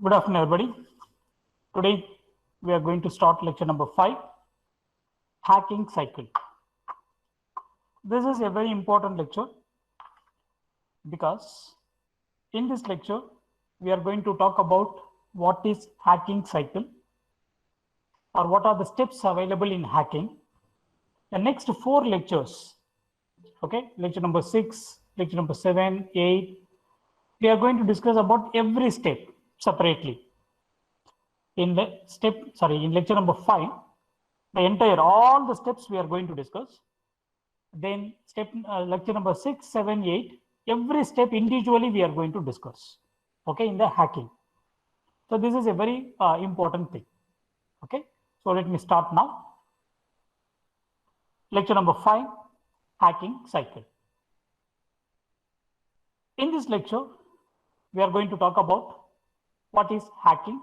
Good afternoon, everybody. Today, we are going to start lecture number 5, hacking cycle. This is a very important lecture because in this lecture, we are going to talk about what is hacking cycle or what are the steps available in hacking. The next 4 lectures, okay, lecture number 6, lecture number 7, 8, we are going to discuss about every step separately. In lecture number 5, all the steps we are going to discuss. Then lecture number 6, 7, 8, every step individually we are going to discuss, okay, in the hacking. So this is a very important thing, okay. So let me start now. Lecture number 5, hacking cycle. In this lecture, we are going to talk about what is hacking,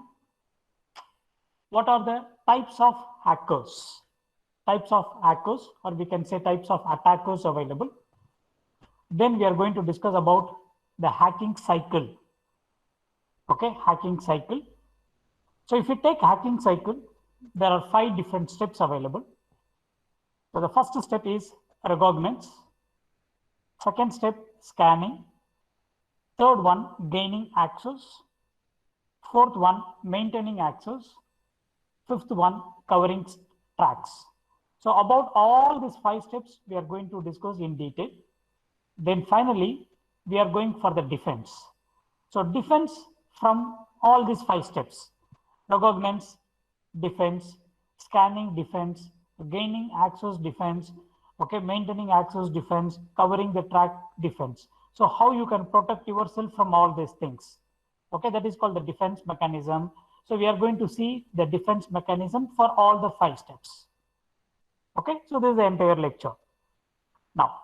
what are the types of hackers, or we can say types of attackers available. Then we are going to discuss about the hacking cycle. Okay, hacking cycle. So if you take hacking cycle, there are 5 different steps available. So the first step is recognize. Second step, scanning. Third one, gaining access. Fourth one, maintaining access. Fifth one, covering tracks. So about all these 5 steps, we are going to discuss in detail. Then finally, we are going for the defense. So defense from all these 5 steps: recognize, defense, scanning, defense, gaining access, defense, okay, maintaining access, defense, covering the track, defense. So how you can protect yourself from all these things, okay, that is called the defense mechanism. So we are going to see the defense mechanism for all the 5 steps. Okay, so this is the entire lecture. Now,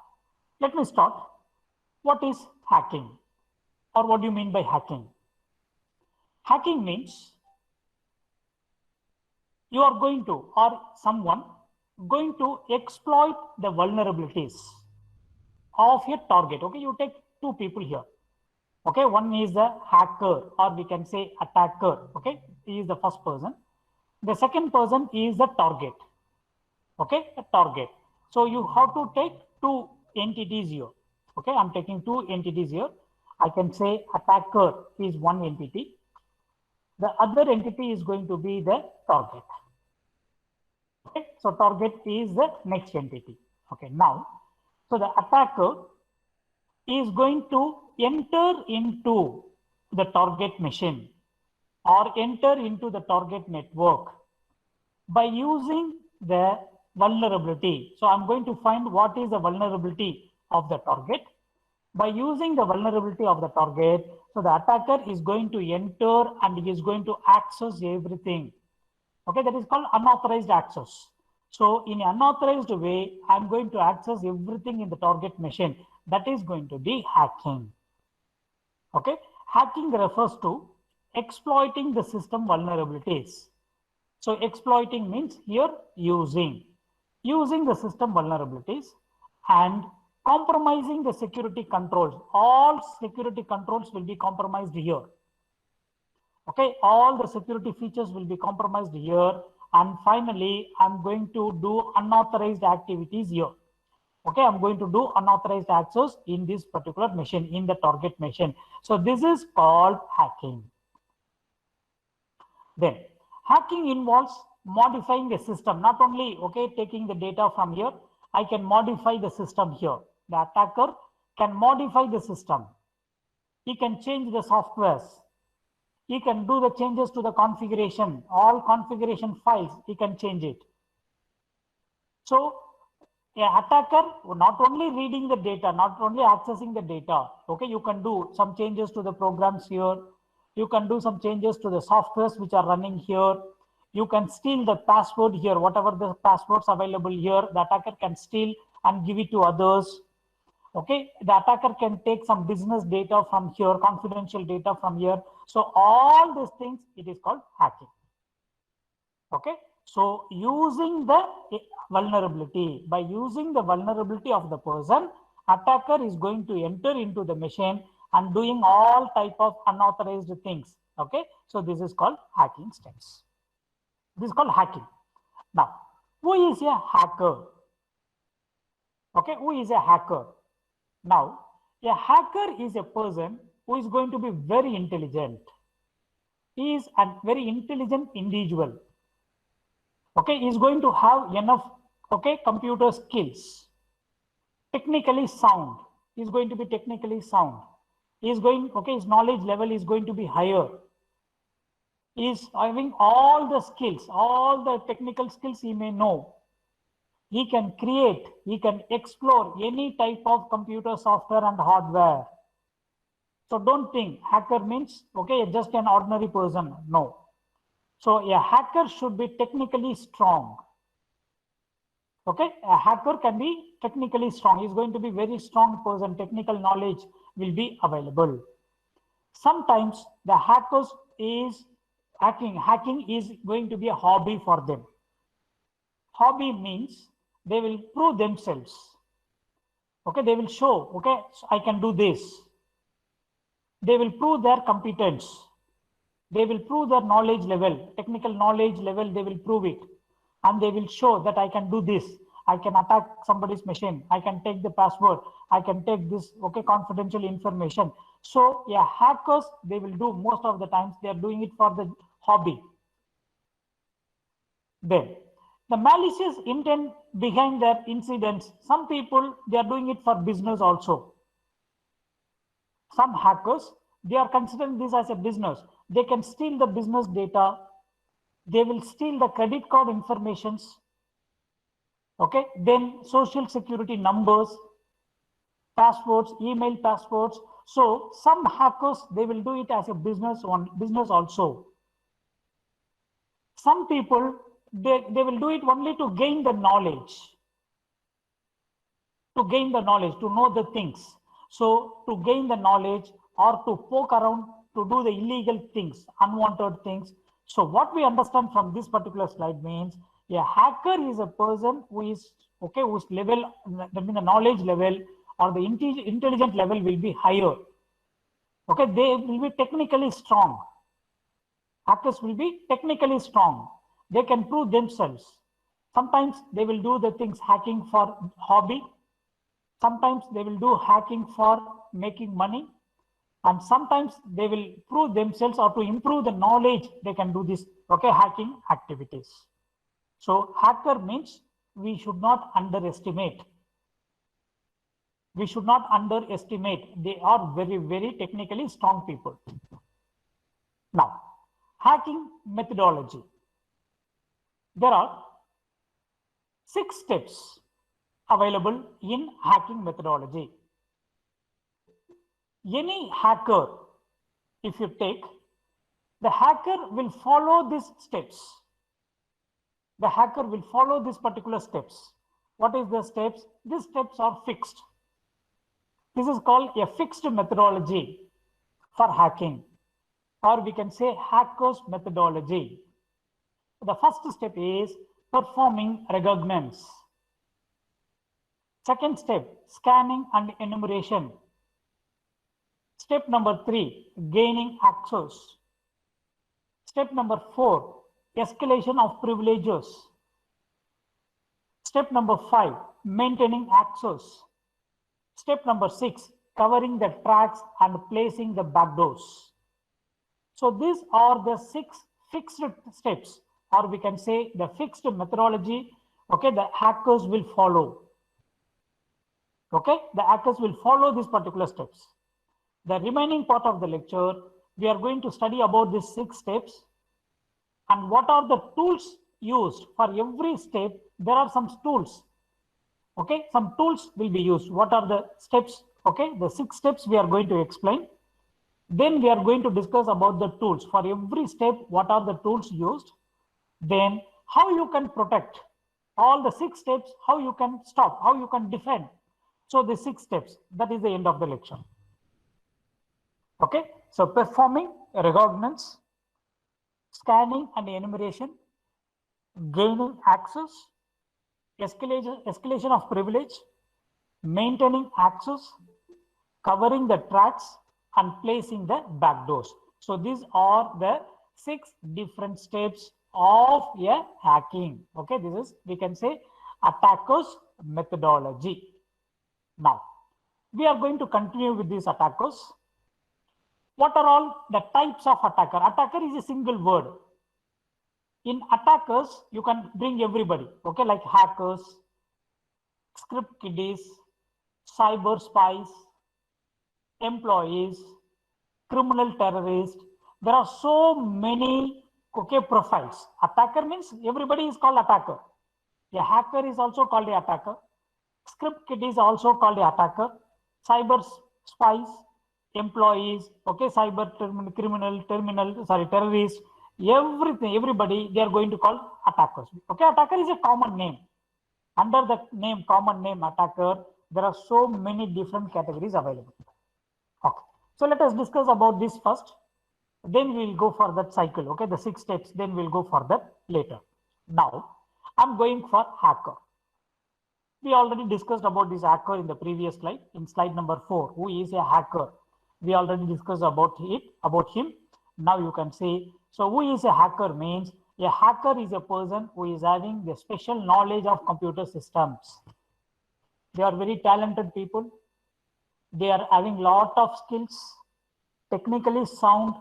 let me start. What is hacking, or what do you mean by hacking? Hacking means you are going to, or someone going to exploit the vulnerabilities of your target. Okay, you take 2 people here. Okay, one is the hacker, or we can say attacker. Okay, he is the first person. The second person is the target. Okay, a target. So you have to take 2 entities here. Okay, I'm taking 2 entities here. I can say attacker is one entity. The other entity is going to be the target. Okay, so target is the next entity. Okay, now, so the attacker is going to enter into the target machine or enter into the target network by using the vulnerability. So I'm going to find what is the vulnerability of the target. By using the vulnerability of the target, so the attacker is going to enter and he is going to access everything. Okay, that is called unauthorized access. So in an unauthorized way, I'm going to access everything in the target machine. That is going to be hacking. Okay, hacking refers to exploiting the system vulnerabilities. So exploiting means here using the system vulnerabilities and compromising the security controls. All security controls will be compromised here. Okay, all the security features will be compromised here. And finally, I'm going to do unauthorized activities here. Okay, I'm going to do unauthorized access in this particular machine, in the target machine. So this is called hacking. Then hacking involves modifying the system. Not only, okay, taking the data from here, I can modify the system here. The attacker can modify the system. He can change the softwares. He can do the changes to the configuration. All configuration files, he can change it. So an attacker not only reading the data, not only accessing the data, okay, you can do some changes to the programs here. You can do some changes to the softwares which are running here. You can steal the password here, whatever the passwords available here, the attacker can steal and give it to others. Okay, the attacker can take some business data from here, confidential data from here. So all these things, it is called hacking. Okay, so using the vulnerability, by using the vulnerability of the person, attacker is going to enter into the machine and doing all type of unauthorized things. Okay, so this is called hacking steps. This is called hacking. Now, who is a hacker? Okay, who is a hacker? Now, a hacker is a person who is going to be very intelligent. He is a very intelligent individual. Okay, he is going to have enough, okay, computer skills. Technically sound. He is going to be technically sound. He is going, okay, his knowledge level is going to be higher. He is having all the skills, all the technical skills he may know. He can create, he can explore any type of computer software and hardware. So don't think hacker means, okay, just an ordinary person. No. So a hacker should be technically strong. Okay, a hacker can be technically strong. He's going to be very strong person. Technical knowledge will be available. Sometimes the hackers is hacking is going to be a hobby for them. Hobby means they will prove themselves. Okay, they will show, okay, so I can do this. They will prove their competence. They will prove their knowledge level, technical knowledge level, they will prove it. And they will show that I can do this. I can attack somebody's machine. I can take the password. I can take this, okay, confidential information. So yeah, hackers, they will do most of the times, they are doing it for the hobby. Then the malicious intent behind their incidents, some people, they are doing it for business also. Some hackers, they are considering this as a business. They can steal the business data. They will steal the credit card informations. Okay, then social security numbers, passwords, email passwords. So some hackers, they will do it as a business also. Some people, they will do it only to gain the knowledge. To gain the knowledge, to know the things. So to gain the knowledge or to poke around, to do the illegal things, unwanted things. So what we understand from this particular slide means a hacker is a person who is, okay, whose level, that means the knowledge level or the intelligent level will be higher. Okay, they will be technically strong. Hackers will be technically strong. They can prove themselves. Sometimes they will do the things hacking for hobby. Sometimes they will do hacking for making money. And sometimes they will prove themselves or to improve the knowledge, they can do this, okay, hacking activities. So hacker means we should not underestimate. We should not underestimate. They are very, very technically strong people. Now, hacking methodology. There are 6 steps available in hacking methodology. Any hacker, if you take, the hacker will follow these steps. The hacker will follow these particular steps. What is the steps? These steps are fixed. This is called a fixed methodology for hacking, or we can say hacker's methodology. The first step is performing reconnaissance. Second step, scanning and enumeration. Step number 3, gaining access. Step number 4, escalation of privileges. Step number 5, maintaining access. Step number 6, covering the tracks and placing the backdoors. So these are the 6 fixed steps, or we can say the fixed methodology, okay, the hackers will follow. Okay, the hackers will follow these particular steps. The remaining part of the lecture, we are going to study about these 6 steps and what are the tools used for every step. There are some tools. Okay, some tools will be used. What are the steps? Okay, the 6 steps we are going to explain. Then we are going to discuss about the tools. For every step, what are the tools used? Then how you can protect. All the 6 steps, how you can stop, how you can defend. So the 6 steps, that is the end of the lecture. Okay, so performing reconnaissance, scanning and enumeration, gaining access, escalation of privilege, maintaining access, covering the tracks and placing the backdoors. So these are the 6 different steps of a hacking. Okay, this is, we can say, attackers methodology. Now, we are going to continue with these attackers. What are all the types of attacker? Attacker is a single word. In attackers, you can bring everybody, okay, like hackers, script kiddies, cyber spies, employees, criminal terrorists. There are so many, okay, profiles. Attacker means everybody is called attacker. A hacker is also called a attacker. Script kid is also called a attacker. Cyber spies, employees, okay, cyber terrorists, everything, everybody, they are going to call attackers. Okay, attacker is a common name. Under the name, common name attacker, there are so many different categories available. Okay, so let us discuss about this first. Then we will go for that cycle. Okay, the 6 steps. Then we'll go for that later. Now, I'm going for hacker. We already discussed about this hacker in the previous slide. In slide number 4, who is a hacker? We already discussed about him. Now you can say, so who is a hacker means a hacker is a person who is having the special knowledge of computer systems. They are very talented people. They are having lot of skills, technically sound,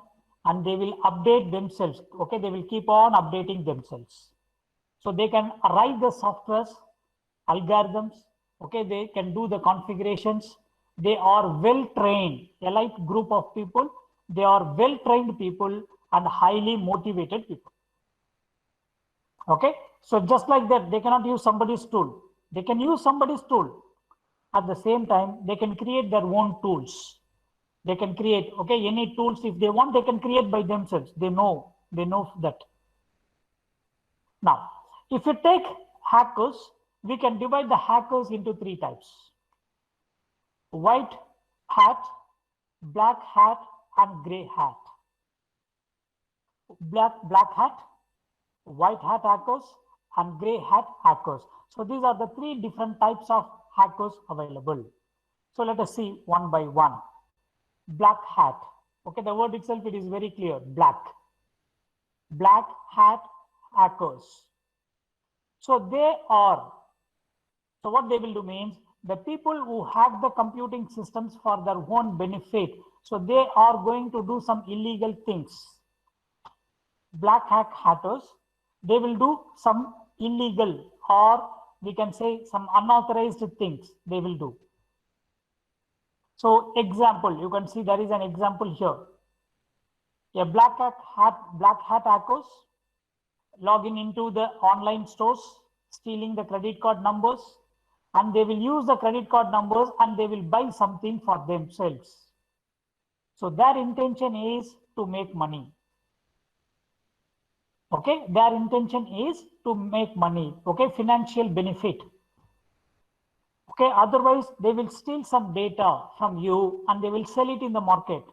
and they will update themselves. Okay, they will keep on updating themselves. So they can write the softwares, algorithms. Okay, they can do the configurations. They are well trained, elite group of people. They are well trained people and highly motivated people. Okay, so just like that, they cannot use somebody's tool. They can use somebody's tool. At the same time, they can create their own tools. They can create, okay, any tools if they want, they can create by themselves. They know that. Now, if you take hackers, we can divide the hackers into 3 types: white hat, black hat, and gray hat. Black hat, white hat hackers, and gray hat hackers. So these are the 3 different types of hackers available. So let us see one by one. Black hat. Okay, the word itself, it is very clear. Black hat hackers. So what they will do means the people who hack the computing systems for their own benefit. So they are going to do some illegal things. Black hat hackers, they will do some illegal, or we can say some unauthorized things they will do. So example, you can see there is an example here. A black hat hackers logging into the online stores, stealing the credit card numbers, and they will use the credit card numbers and they will buy something for themselves. So their intention is to make money. Okay, their intention is to make money. Okay, financial benefit. Okay, otherwise they will steal some data from you and they will sell it in the market.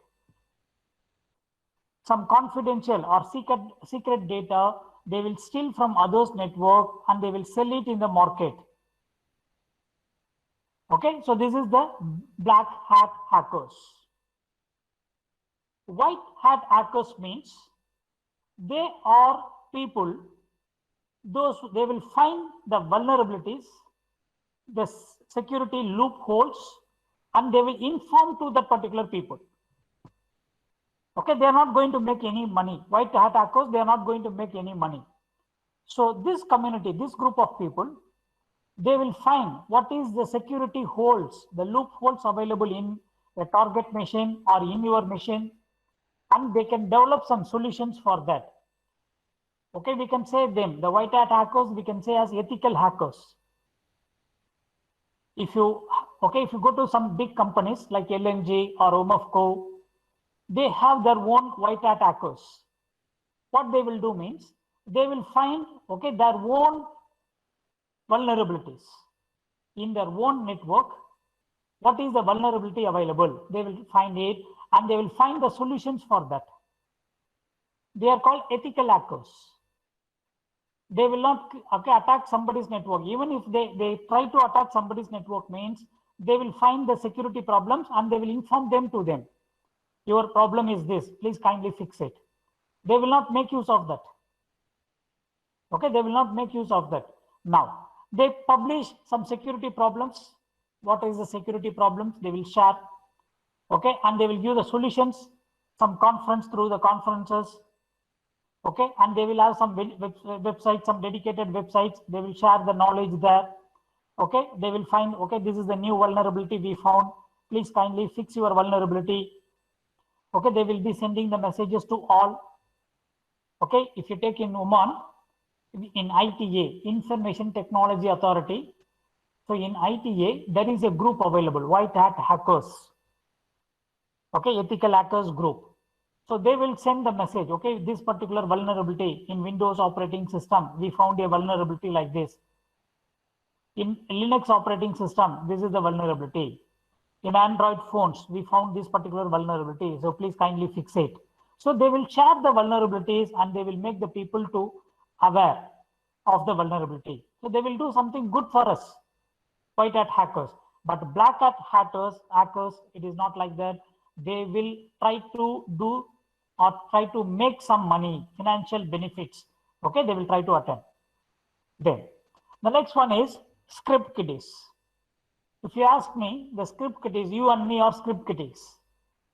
Some confidential or secret data they will steal from others' network and they will sell it in the market. Okay, so this is the black hat hackers. White hat hackers means they are people, they will find the vulnerabilities, the security loopholes, and they will inform to that particular people. Okay, they are not going to make any money. White hat hackers, they are not going to make any money. So this community, this group of people, they will find what is the security holes, the loopholes available in a target machine or in your machine, and they can develop some solutions for that. Okay, we can say them, the white hat hackers, we can say as ethical hackers. If you go to some big companies like LNG or Omofco, they have their own white hat hackers. What they will do means they will find, okay, their own vulnerabilities in their own network. What is the vulnerability available? They will find it and they will find the solutions for that. They are called ethical hackers. They will not attack somebody's network. Even if they try to attack somebody's network means they will find the security problems and they will inform them to them. your problem is this, please kindly fix it. They will not make use of that. Okay, they will not make use of that. Now, they publish some security problems. What is the security problems? They will share. Okay, and they will give the solutions, some conference through the conferences. Okay, and they will have some websites, some dedicated websites. They will share the knowledge there. Okay, they will find, okay, this is the new vulnerability we found. Please kindly fix your vulnerability. Okay, they will be sending the messages to all. Okay, if you take in Oman, in ITA, Information Technology Authority. So in ITA, there is a group available, White Hat Hackers. Okay, Ethical Hackers group. So they will send the message, okay, this particular vulnerability in Windows operating system, we found a vulnerability like this. In Linux operating system, this is the vulnerability. In Android phones, we found this particular vulnerability. So please kindly fix it. So they will share the vulnerabilities and they will make the people to aware of the vulnerability. So they will do something good for us, White Hat Hackers. But Black Hat hackers, it is not like that. They will try to do or try to make some money, financial benefits. Okay, they will try to attempt. Then the next one is script kiddies. If you ask me, the script kiddies, you and me are script kiddies.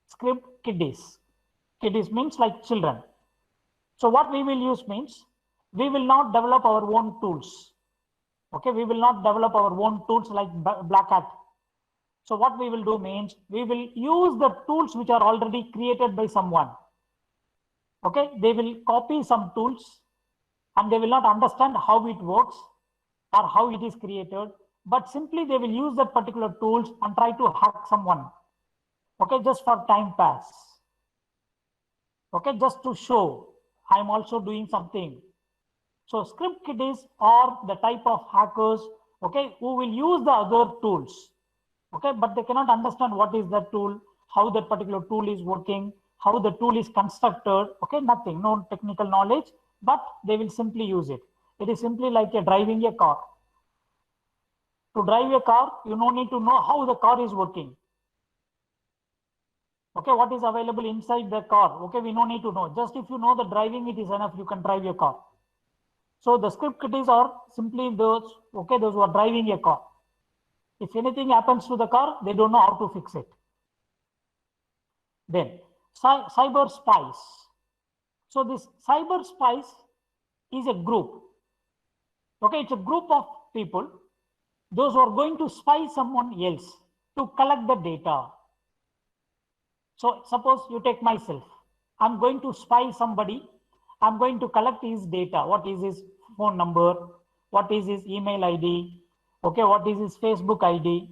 Script kiddies. Kiddies means like children. So what we will use means, we will not develop our own tools. Okay, we will not develop our own tools like Black Hat. So what we will do means, we will use the tools which are already created by someone. Okay, they will copy some tools and they will not understand how it works or how it is created, but simply they will use that particular tools and try to hack someone. Okay, just for time pass. Okay, just to show I am also doing something. So script kiddies are the type of hackers, okay, who will use the other tools. Okay, but they cannot understand what is that tool, how that particular tool is working, how the tool is constructed. Okay, nothing, no technical knowledge, but they will simply use it. It is simply like driving a car. To drive a car, you no need to know how the car is working. Okay, what is available inside the car? Okay, we no need to know. Just if you know the driving, it is enough. You can drive your car. So the script kiddies are simply those, okay, those who are driving a car. If anything happens to the car, they don't know how to fix it. Then cyber spies. So this cyber spies is a group. Okay, it's a group of people, those who are going to spy someone else to collect the data. So suppose you take myself, I'm going to spy somebody, I'm going to collect his data. What is his phone number? What is his email ID? Okay, what is his Facebook ID?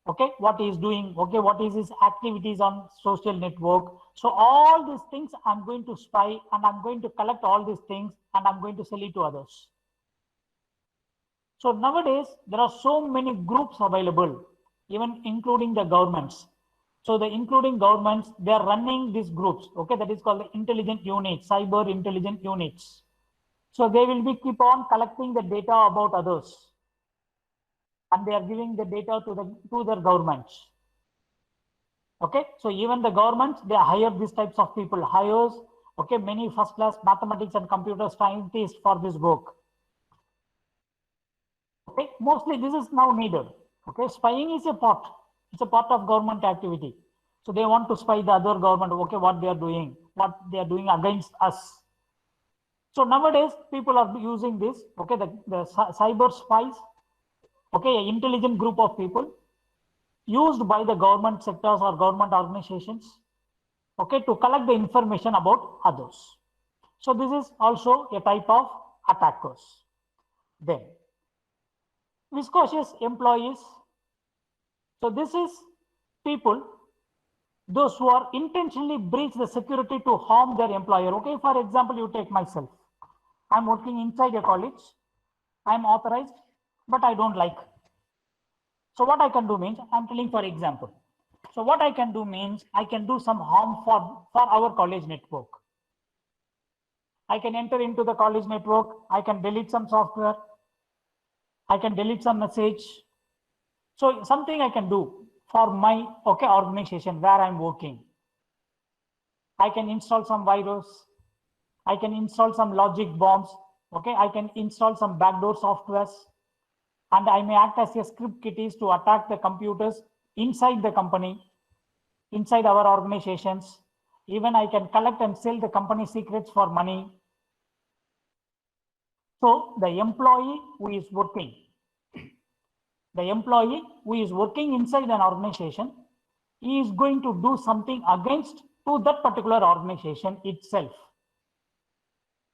Okay, what he is doing? Okay, what is his activities on social network? So all these things I'm going to spy and I'm going to collect all these things and I'm going to sell it to others. So nowadays, there are so many groups available, even including the governments. So the including governments, they are running these groups. Okay, that is called the intelligent units, cyber intelligent units. So they will be keep on collecting the data about others, and they are giving the data to their governments. Okay, so even the governments, they hire these types of people, hires, okay, many first class mathematics and computer scientists for this work. Okay, mostly this is now needed. Okay, spying is a part. It's a part of government activity. So they want to spy the other government. Okay, what they are doing against us. So nowadays people are using this. Okay, the cyber spies. Okay, an intelligent group of people used by the government sectors or government organizations. Okay, to collect the information about others. So this is also a type of attackers. Then viscous employees. So this is people, those who are intentionally breach the security to harm their employer. Okay, for example, you take myself. I'm working inside a college. I'm authorized, but I don't like. So what I can do means, I'm telling for example. So what I can do means, I can do some harm for our college network. I can enter into the college network. I can delete some software. I can delete some message. So something I can do for my organization where I'm working. I can install some virus. I can install some logic bombs. Okay, I can install some backdoor softwares, and I may act as a script kiddies to attack the computers inside the company, inside our organizations. Even I can collect and sell the company secrets for money. So the employee who is working inside an organization, he is going to do something against to that particular organization itself.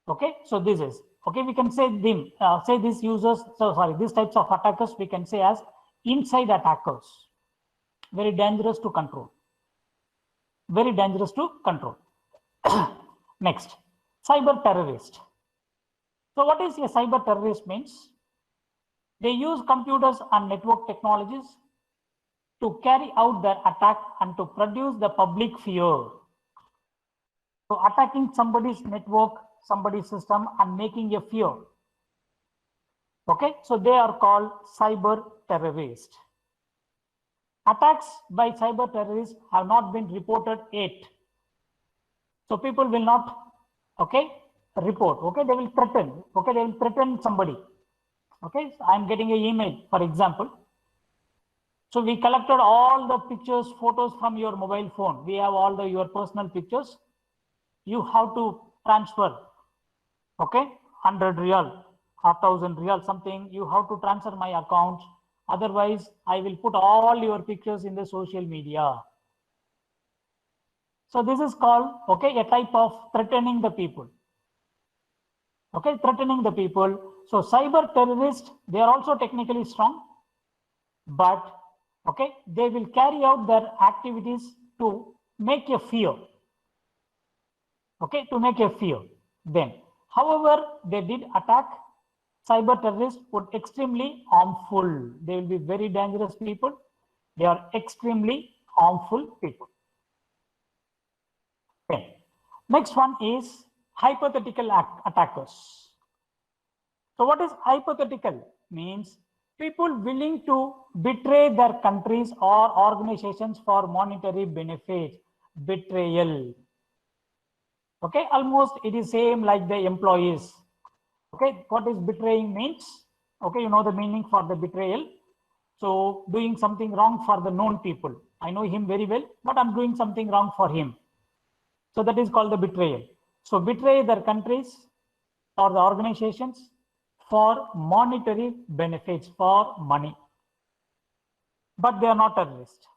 Okay, so this is okay. We can say them these users. So sorry, these types of attackers we can say as inside attackers. Very dangerous to control. Very dangerous to control. Next, cyber terrorist. So what is a cyber terrorist means? They use computers and network technologies to carry out their attack and to produce the public fear. So attacking somebody's network, somebody's system and making a fear. Okay, so they are called cyber terrorists. Attacks by cyber terrorists have not been reported yet. So people will not, okay, report. Okay, they will threaten. Okay, they will threaten somebody. Okay, so I'm getting an email, for example. So we collected all the pictures, photos from your mobile phone. We have all your personal pictures. You have to transfer, okay, 100 real, 1,000 real, something. You have to transfer my account. Otherwise, I will put all your pictures in the social media. So this is called, okay, a type of threatening the people. Okay, threatening the people. So cyber terrorists, they are also technically strong, but okay, they will carry out their activities to make a fear. Okay, to make a fear. Then, however, they did attack, cyber terrorists would extremely harmful. They will be very dangerous people. They are extremely harmful people. Okay. Next one is hypothetical attackers. So what is hypothetical? Means people willing to betray their countries or organizations for monetary benefit. Betrayal. Okay, almost it is same like the employees. Okay, what is betraying means? Okay, you know the meaning for the betrayal. So doing something wrong for the known people. I know him very well, but I'm doing something wrong for him. So that is called the betrayal. So betray their countries or the organizations for monetary benefits, for money. But they are not terrorists.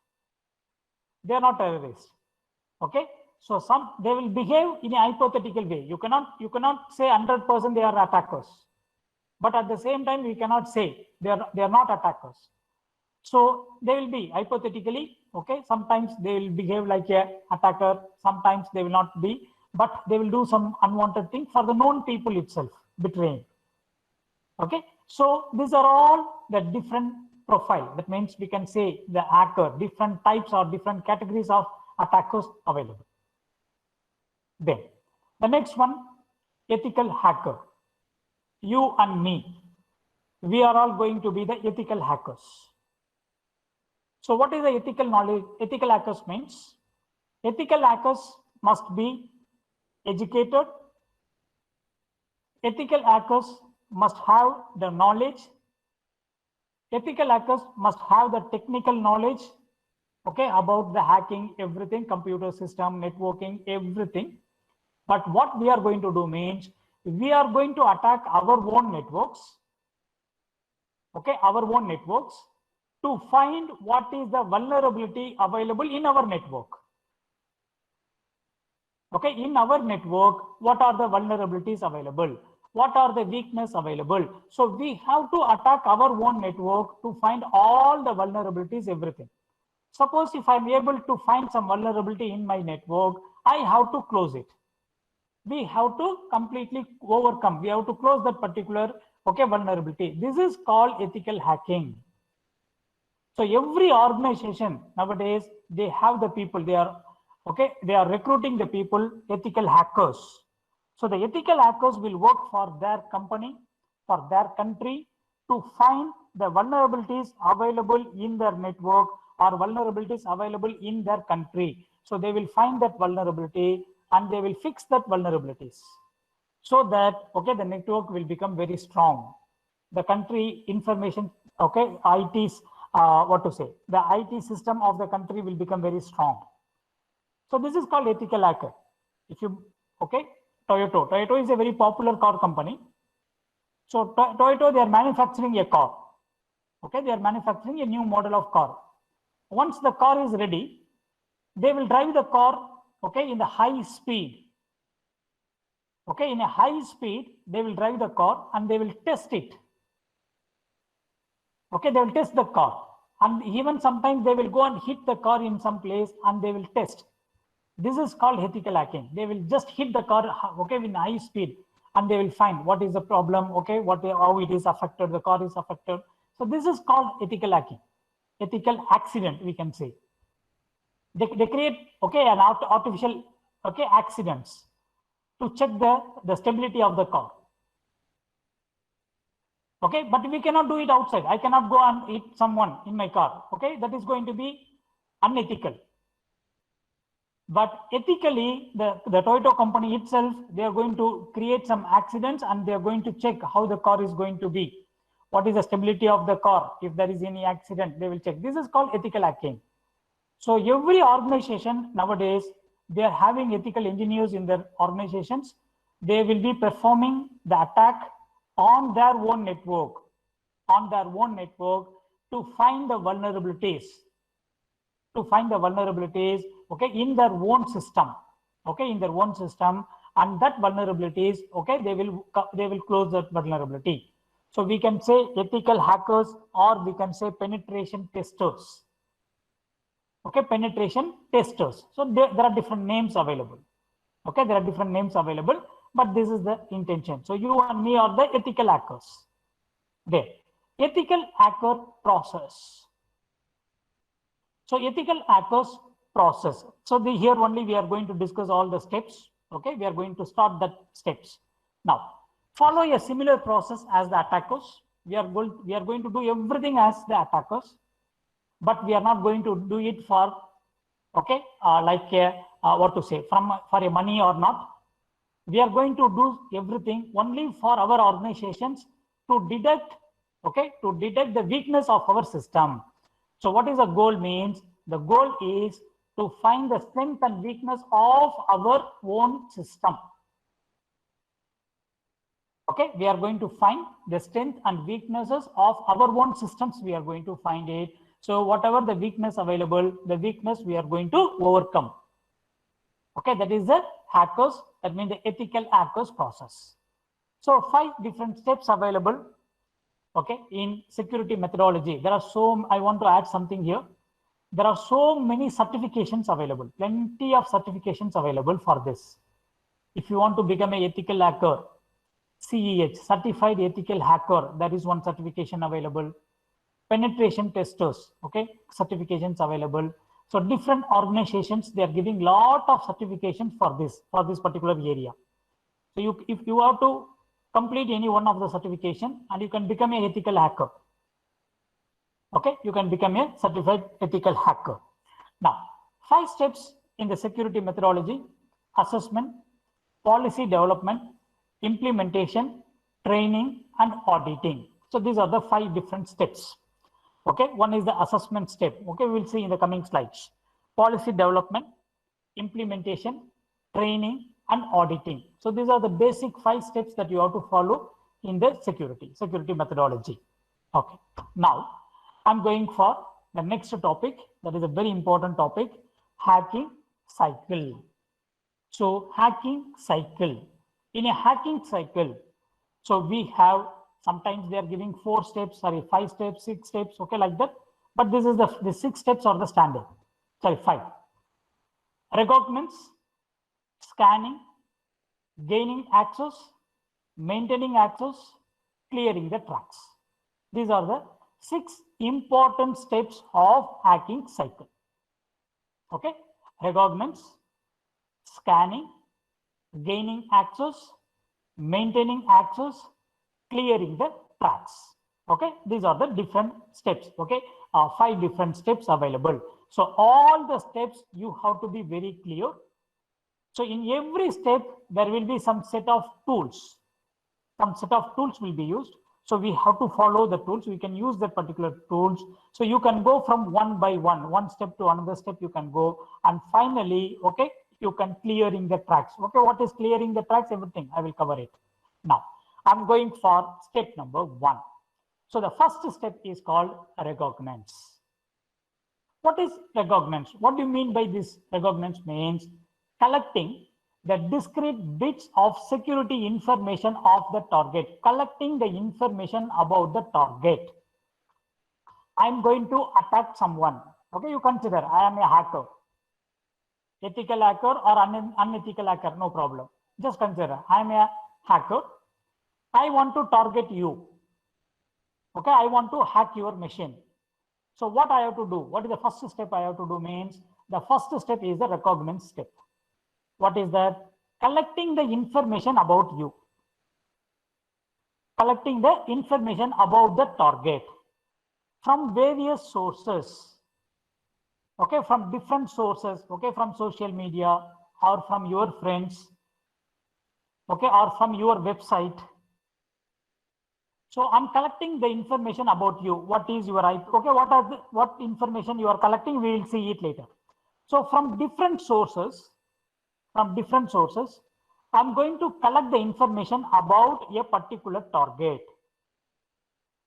They are not terrorists. Okay. So they will behave in a hypothetical way. You cannot say 100% they are attackers. But at the same time, we cannot say they are not attackers. So they will be hypothetically, okay. Sometimes they will behave like a attacker. Sometimes they will not be, but they will do some unwanted thing for the known people itself, betraying. Okay, so these are all the different profile. That means we can say the hacker, different types or different categories of attackers available. Then the next one, ethical hacker. You and me, we are all going to be the ethical hackers. So what is the ethical knowledge? Ethical hackers means ethical hackers must be educated. Ethical hackers must have the knowledge. Ethical hackers must have the technical knowledge, okay, about the hacking, everything, computer system, networking, everything. But what we are going to do means we are going to attack our own networks, okay, our own networks, to find what is the vulnerability available in our network. Okay, in our network, what are the vulnerabilities available? What are the weaknesses available? So we have to attack our own network to find all the vulnerabilities, everything. Suppose if I'm able to find some vulnerability in my network, I have to close it. We have to completely overcome. We have to close that particular, okay, vulnerability. This is called ethical hacking. So every organization nowadays, they have the people, they are recruiting the people, ethical hackers. So the ethical hackers will work for their company, for their country, to find the vulnerabilities available in their network or vulnerabilities available in their country. So they will find that vulnerability and they will fix that vulnerabilities so that, okay, the network will become very strong. The country information, okay, IT's, the IT system of the country will become very strong. So this is called ethical hacker. If you, okay, Toyota is a very popular car company. So Toyota, they are manufacturing a car. Okay, they are manufacturing a new model of car. Once the car is ready, they will drive the car, okay, in the high speed. Okay, in a high speed, they will drive the car and they will test it. Okay, they will test the car. And even sometimes they will go and hit the car in some place and they will test. This is called ethical hacking. They will just hit the car, okay, with high speed, and they will find what is the problem, okay, how it is affected, the car is affected. So this is called ethical hacking, ethical accident, we can say. They create, okay, an artificial, okay, accidents to check the stability of the car. Okay, but we cannot do it outside. I cannot go and hit someone in my car. Okay, that is going to be unethical. But ethically, the Toyota company itself, they are going to create some accidents and they are going to check how the car is going to be. What is the stability of the car? If there is any accident, they will check. This is called ethical hacking. So every organization nowadays, they are having ethical engineers in their organizations. They will be performing the attack on their own network, to find the vulnerabilities, okay, in their own system, and that vulnerabilities, okay, they will close that vulnerability. So we can say ethical hackers, or we can say penetration testers. Okay, penetration testers. So there are different names available. Okay, there are different names available, but this is the intention. So you and me are the ethical hackers. There, ethical hacker process. So ethical hackers process. So here only we are going to discuss all the steps. Okay, we are going to start that steps. Now, follow a similar process as the attackers. We are going to do everything as the attackers, but we are not going to do it for, okay, for a money or not. We are going to do everything only for our organizations to detect, okay, to detect the weakness of our system. So what is the goal means? The goal is to find the strength and weakness of our own system. Okay, we are going to find the strength and weaknesses of our own systems. We are going to find it. So whatever the weakness available, the weakness we are going to overcome. Okay, that is the hackers, that means the ethical hackers process. So 5 different steps available, okay, in security methodology. There are I want to add something here. There are so many certifications available, plenty of certifications available for this. If you want to become an ethical hacker, CEH, Certified Ethical Hacker, there is one certification available. Penetration testers, okay, certifications available. So different organizations, they are giving lot of certifications for this particular area. So if you have to complete any one of the certification, and you can become an ethical hacker. Okay, you can become a certified ethical hacker. Now, 5 steps in the security methodology: assessment, policy development, implementation, training, and auditing. So these are the 5 different steps. Okay, one is the assessment step. Okay, we will see in the coming slides. Policy development, implementation, training, and auditing. So these are the basic 5 steps that you have to follow in the security methodology. Okay, now I'm going for the next topic. That is a very important topic: hacking cycle. So hacking cycle. In a hacking cycle, so we have, sometimes they are giving 4 steps, 5 steps, 6 steps, okay, like that. But this is the 6 steps are the standard. 5. Recognize, scanning, gaining access, maintaining access, clearing the tracks. These are the 6 important steps of hacking cycle. Okay, recognize, scanning, gaining access, maintaining access, clearing the tracks. Okay, these are the different steps. Okay, 5 different steps available. So all the steps you have to be very clear. So in every step, there will be some set of tools. Some set of tools will be used. So we have to follow the tools. We can use the particular tools. So you can go from one by one step to another step you can go. And finally, okay, you can clearing the tracks. Okay, what is clearing the tracks? Everything, I will cover it. Now, I'm going for step number 1. So the first step is called regognance. What is regognance? What do you mean by this? Regognance means collecting the discrete bits of security information of the target, collecting the information about the target. I'm going to attack someone. Okay, you consider I am a hacker. Ethical hacker or unethical hacker, no problem. Just consider I am a hacker. I want to target you. Okay, I want to hack your machine. So what I have to do? What is the first step I have to do means the first step is the regognance step. What is that? Collecting the information about you. Collecting the information about the target from various sources. Okay, from different sources. Okay, from social media or from your friends. Okay, or from your website. So I'm collecting the information about you. What is your IP? Okay, what information you are collecting? We will see it later. So from different sources, I'm going to collect the information about a particular target.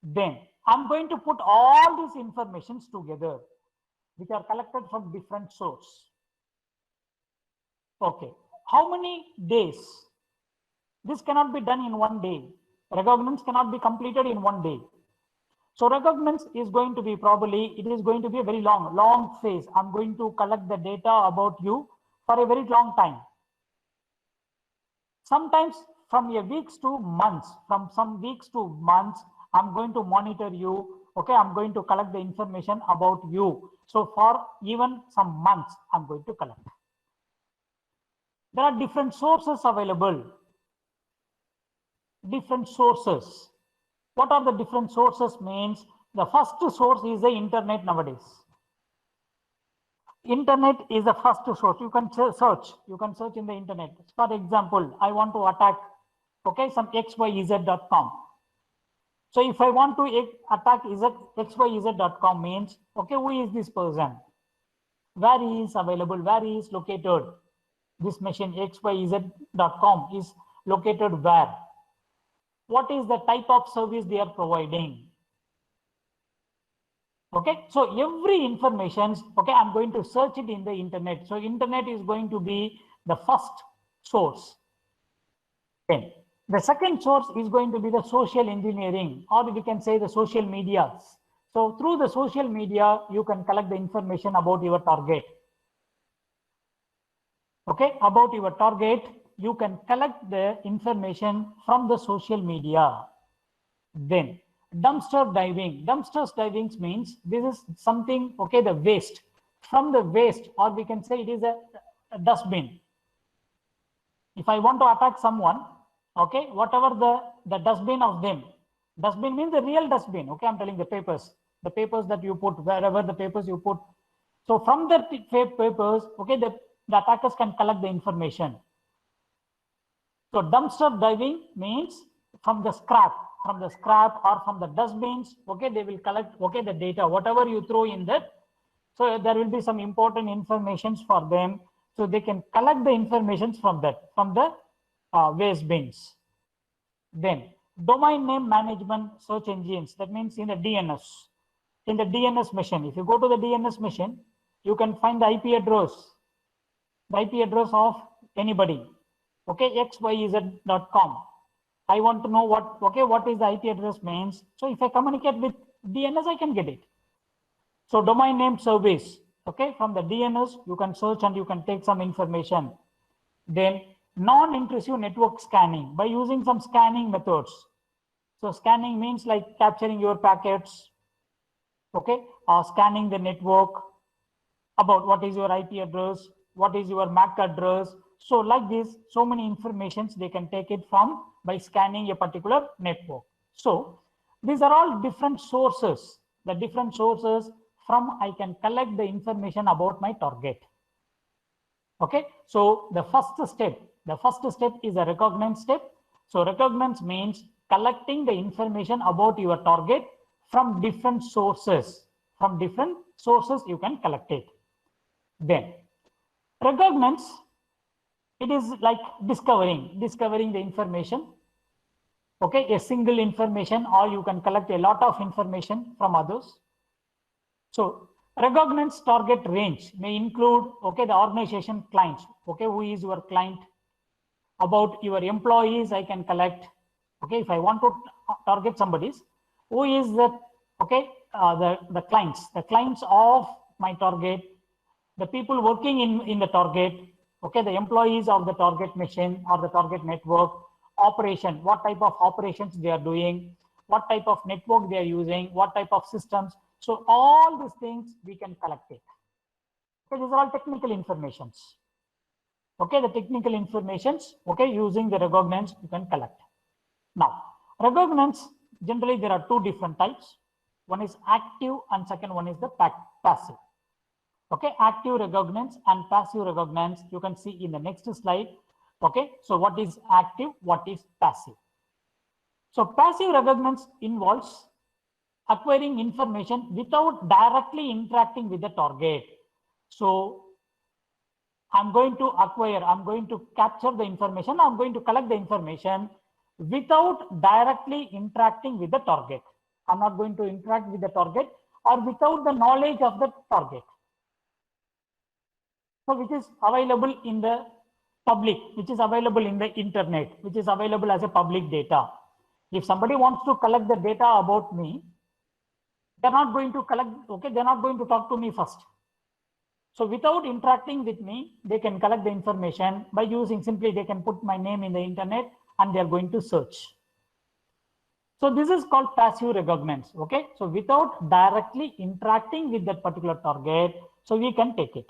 Then I'm going to put all these informations together, which are collected from different sources. Okay, how many days? This cannot be done in one day. Regognance cannot be completed in one day. So regognance is going to be probably, it is going to be a very long phase. I'm going to collect the data about you for a very long time. Sometimes from a weeks to months, from some weeks to months, I'm going to monitor you. Okay, I'm going to collect the information about you. So for even some months, I'm going to collect. There are different sources available. Different sources. What are the different sources means? The first source is the internet nowadays. Internet is the first source. You can search. You can search in the internet. For example, I want to attack, okay, some xyz.com. So if I want to attack xyz.com means, okay, who is this person? Where he is available? Where he is located? This machine xyz.com is located where? What is the type of service they are providing? Okay, so every information, okay, I'm going to search it in the internet. So internet is going to be the first source. Then the second source is going to be the social engineering, or we can say the social medias. So through the social media, you can collect the information about your target. Okay, about your target, you can collect the information from the social media. Then dumpster diving. Dumpster diving means this is something, okay, the waste. From the waste, or we can say it is a dustbin. If I want to attack someone, okay, whatever the dustbin of them. Dustbin means the real dustbin. Okay, I'm telling the papers that you put, wherever the papers you put. So from the papers, okay, the attackers can collect the information. So dumpster diving means from the scrap or from the dustbins, okay, they will collect, okay, the data, whatever you throw in that. So there will be some important informations for them. So they can collect the informations from that, from the waste bins. Then domain name management search engines, that means in the DNS. In the DNS machine, if you go to the DNS machine, you can find the IP address of anybody. Okay, xyz.com. I want to know what is the IP address means. So if I communicate with DNS, I can get it. So domain name service, okay, from the DNS, you can search and you can take some information. Then non-intrusive network scanning by using some scanning methods. So scanning means like capturing your packets, okay, or scanning the network about what is your IP address, what is your MAC address. So like this, so many informations they can take it from by scanning a particular network. So these are all different sources, the different sources from I can collect the information about my target. Okay, so the first step is a reconnaissance step. So reconnaissance means collecting the information about your target from different sources. From different sources you can collect it. Then reconnaissance, it is like discovering the information. Okay, a single information, or you can collect a lot of information from others. So reconnaissance target range may include, okay, the organization clients. Okay, who is your client? About your employees, I can collect. Okay, if I want to target somebody's, who is the, okay, the clients of my target, the people working in the target, okay, the employees of the target machine or the target network, operation, what type of operations they are doing, what type of network they are using, what type of systems. So all these things we can collect it. Okay, these are all technical informations. Okay, the technical informations, okay, using the reconnaissance you can collect. Now, reconnaissance, generally there are two different types. One is active and second one is the passive. Okay, active reconnaissance and passive reconnaissance you can see in the next slide. Okay, so what is active, what is passive? So passive reconnaissance involves acquiring information without directly interacting with the target. So I'm going to acquire, I'm going to capture the information, I'm going to collect the information without directly interacting with the target. I'm not going to interact with the target or without the knowledge of the target. So which is available in the public, which is available in the internet, which is available as a public data. If somebody wants to collect the data about me, they're not going to collect, okay, they're not going to talk to me first. So without interacting with me, they can collect the information by using, simply they can put my name in the internet and they're going to search. So this is called passive reconnaissance. Okay, so without directly interacting with that particular target, so we can take it.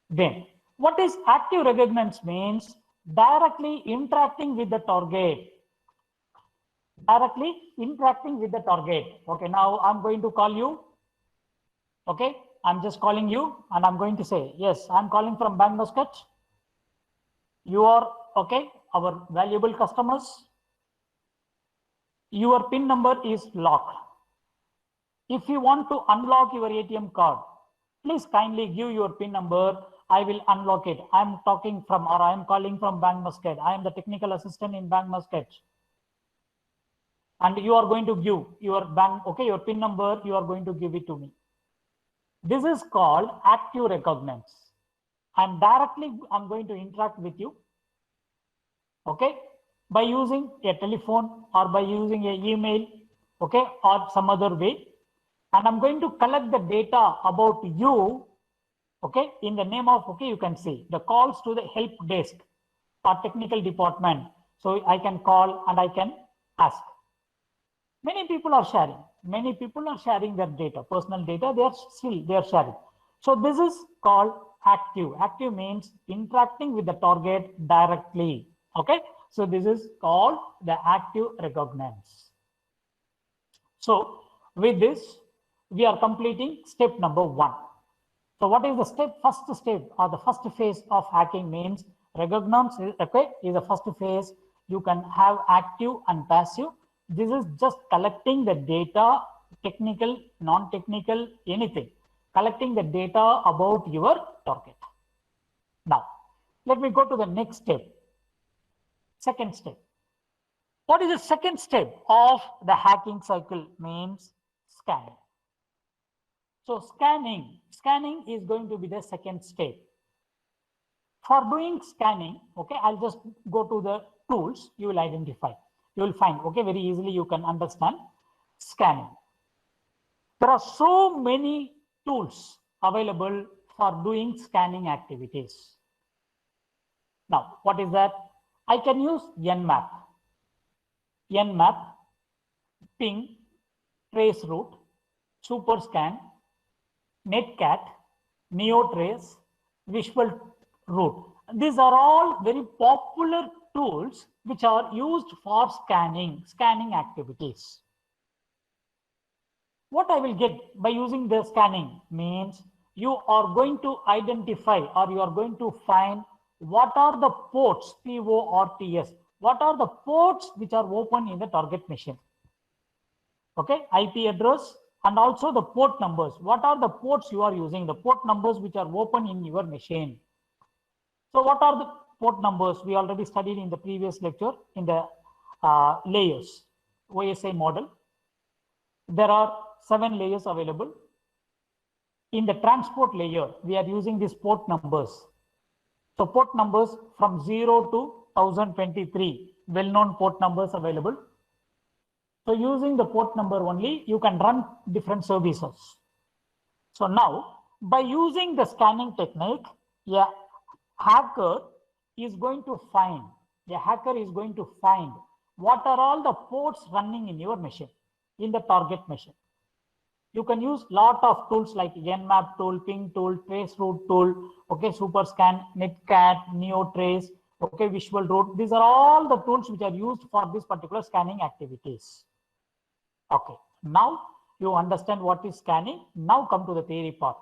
Then what is active reconnaissance means? Directly interacting with the target. Directly interacting with the target. Okay, now I'm going to call you. Okay, I'm just calling you and I'm going to say, yes, I'm calling from Bank Muscat. You are, okay, our valuable customers. Your PIN number is locked. If you want to unlock your ATM card, please kindly give your PIN number. I will unlock it. I'm talking from, or I'm calling from Bank Muscat. I am the technical assistant in Bank Muscat. And you are going to give your bank, okay, your PIN number, you are going to give it to me. This is called active reconnaissance. I'm going to interact with you, okay, by using a telephone or by using an email, okay, or some other way. And I'm going to collect the data about you, okay, in the name of, okay, you can see the calls to the help desk or technical department. So I can call and I can ask. Many people are sharing their data, personal data, they are sharing. So this is called active. Active means interacting with the target directly. Okay, so this is called the active reconnaissance. So with this, we are completing step number 1. So what is the first step or the first phase of hacking means? Reconnaissance, okay, is the first phase. You can have active and passive. This is just collecting the data, technical, non-technical, anything. Collecting the data about your target. Now, let me go to the next step. Second step. What is the second step of the hacking cycle means? Scanning. So scanning is going to be the second step. For doing scanning, okay, I'll just go to the tools you will identify. You will find, okay, very easily you can understand scanning. There are so many tools available for doing scanning activities. Now, what is that? I can use Nmap, Ping, Traceroute, Superscan, Netcat, NeoTrace, VisualRoute. These are all very popular tools which are used for scanning activities. What I will get by using the scanning means you are going to identify or you are going to find what are the ports, PORTS, what are the ports which are open in the target machine. Okay, IP address and also the port numbers. What are the ports you are using, the port numbers which are open in your machine. So what are the port numbers? We already studied in the previous lecture in the layers, OSI model. There are 7 layers available. In the transport layer, we are using these port numbers. So port numbers from 0 to 1023, well-known port numbers available. So using the port number only, you can run different services. So now, by using the scanning technique, a hacker is going to find what are all the ports running in your machine, in the target machine. You can use lot of tools like Nmap tool, ping tool, traceroute tool, okay, superscan, netcat, neotrace, okay, visual route. These are all the tools which are used for this particular scanning activities. Okay, now you understand what is scanning. Now come to the theory part.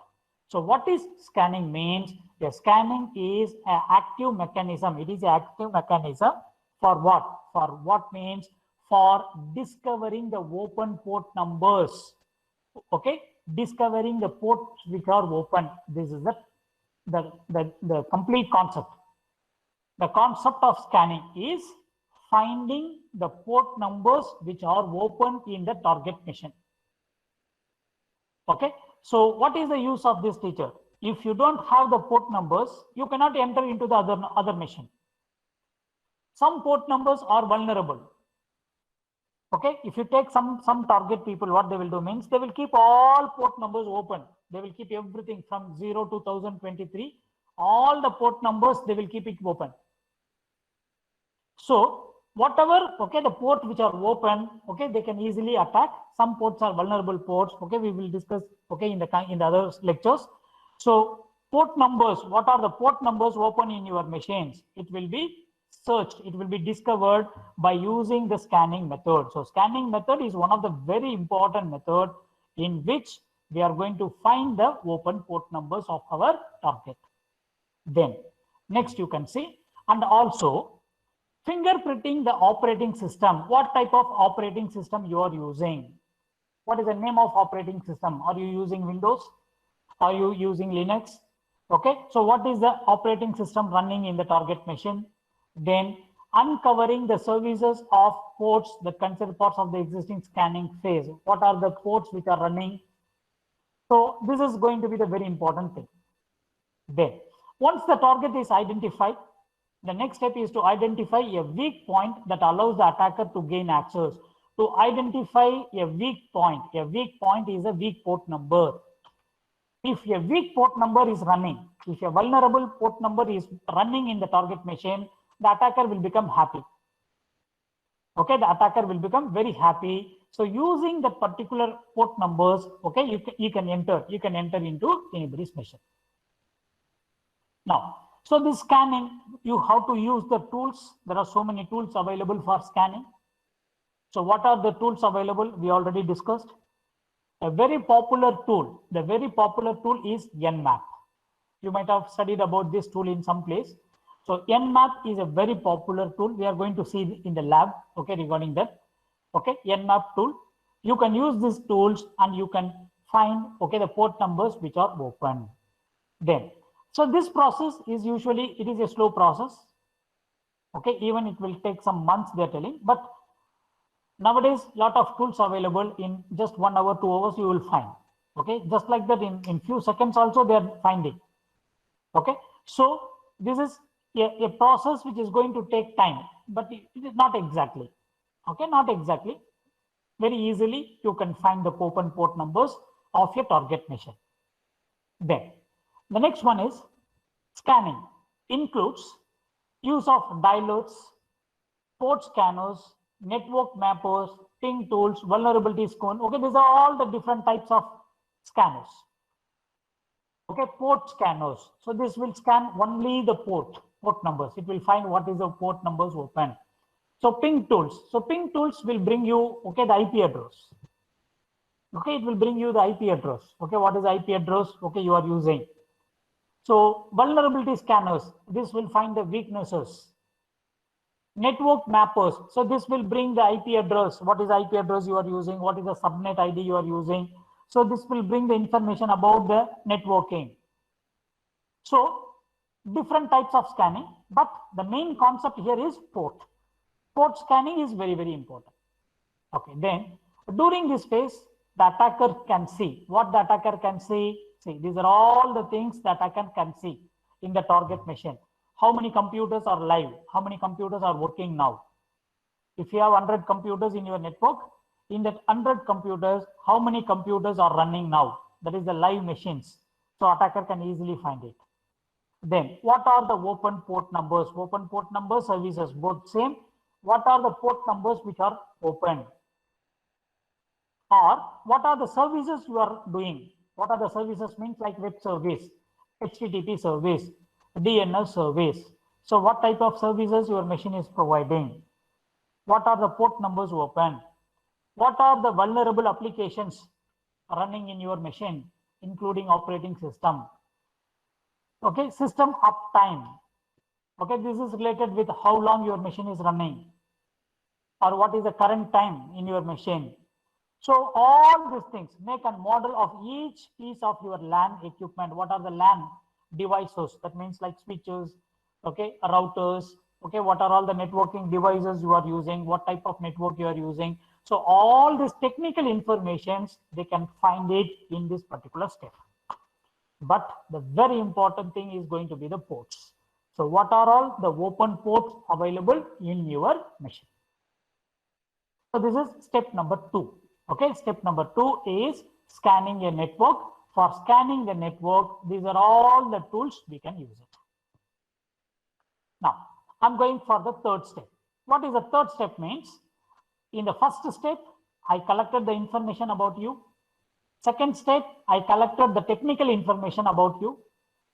So what is scanning means? The scanning is an active mechanism. It is an active mechanism for what? For what means? For discovering the open port numbers. Okay, discovering the ports which are open. This is the complete concept. The concept of scanning is finding the port numbers which are open in the target machine. Okay, so what is the use of this teacher? If you don't have the port numbers, you cannot enter into the other machine. Some port numbers are vulnerable. Okay, if you take some target people, what they will do means they will keep all port numbers open. They will keep everything from 0 to 1023. All the port numbers, they will keep it open. So whatever, okay, the port which are open, okay, they can easily attack. Some ports are vulnerable ports. Okay, we will discuss, okay, in the other lectures. So port numbers, what are the port numbers open in your machines? It will be searched, it will be discovered by using the scanning method. So scanning method is one of the very important method in which we are going to find the open port numbers of our target. Then next you can see, and also fingerprinting the operating system. What type of operating system you are using? What is the name of operating system? Are you using Windows? Are you using Linux? Okay, so what is the operating system running in the target machine? Then uncovering the services of ports that consider parts of the existing scanning phase. What are the ports which are running? So this is going to be the very important thing. Then once the target is identified, the next step is to identify a weak point that allows the attacker to gain access. To identify a weak point is a weak port number. If a weak port number is running, if a vulnerable port number is running in the target machine, the attacker will become happy. Okay, the attacker will become very happy. So using the particular port numbers, okay, you can enter into anybody's machine. Now, so this scanning, you have to use the tools. There are so many tools available for scanning. So what are the tools available? We already discussed. A very popular tool, the very popular tool is Nmap. You might have studied about this tool in some place. So Nmap is a very popular tool. We are going to see in the lab, okay, regarding that. Okay, Nmap tool. You can use these tools and you can find, okay, the port numbers which are open. Then, so this process is usually, it is a slow process. Okay, even it will take some months, they're telling, but nowadays, lot of tools available. In just 1 hour, 2 hours, you will find. Okay, just like that, in few seconds also they are finding. Okay, so this is a process which is going to take time, but it is not exactly. Okay, not exactly. Very easily you can find the open port numbers of your target machine. Then the next one is scanning. Includes use of dialers, port scanners, network mappers, ping tools, vulnerability scan. Okay, these are all the different types of scanners. Okay, port scanners. So this will scan only the port numbers. It will find what is the port numbers open. So ping tools. So ping tools will bring you, okay, the IP address. Okay, it will bring you the IP address. Okay, what is IP address? Okay, you are using. So vulnerability scanners, this will find the weaknesses. Network mappers, so this will bring the IP address. What is IP address you are using? What is the subnet ID you are using? So this will bring the information about the networking. So different types of scanning, but the main concept here is port. Port scanning is very, very important. Okay, then during this phase, the attacker can see. What the attacker can see? See, these are all the things the attacker can see in the target machine. How many computers are live? How many computers are working now? If you have 100 computers in your network, in that 100 computers, how many computers are running now? That is the live machines. So attacker can easily find it. Then what are the open port numbers? Open port numbers, services, both same. What are the port numbers which are open? Or what are the services you are doing? What are the services means like web service, HTTP service, DNS service. So what type of services your machine is providing? What are the port numbers open? What are the vulnerable applications running in your machine, including operating system? Okay, system uptime. Okay, this is related with how long your machine is running or what is the current time in your machine. So all these things, make a model of each piece of your LAN equipment. What are the LAN devices? That means like switches, okay, routers, okay, what are all the networking devices you are using, what type of network you are using. So all these technical informations, they can find it in this particular step. But the very important thing is going to be the ports. So what are all the open ports available in your machine? So this is step number 2. Okay, step number 2 is scanning a network. For scanning the network, these are all the tools we can use it. Now, I'm going for the third step. What is the third step means? In the first step, I collected the information about you. Second step, I collected the technical information about you.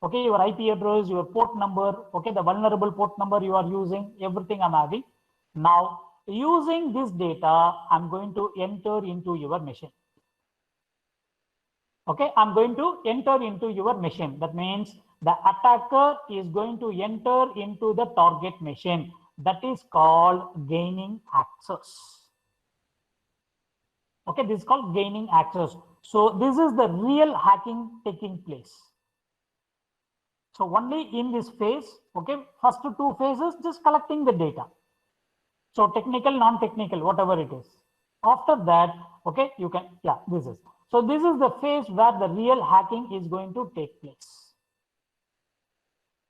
Okay, your IP address, your port number, okay, the vulnerable port number you are using, everything I'm having. Now, using this data, I'm going to enter into your machine. Okay, I'm going to enter into your machine. That means the attacker is going to enter into the target machine. That is called gaining access. Okay, this is called gaining access. So this is the real hacking taking place. So only in this phase, okay, first 2 phases, just collecting the data. So technical, non-technical, whatever it is. After that, okay, you can, yeah, this is. So this is the phase where the real hacking is going to take place.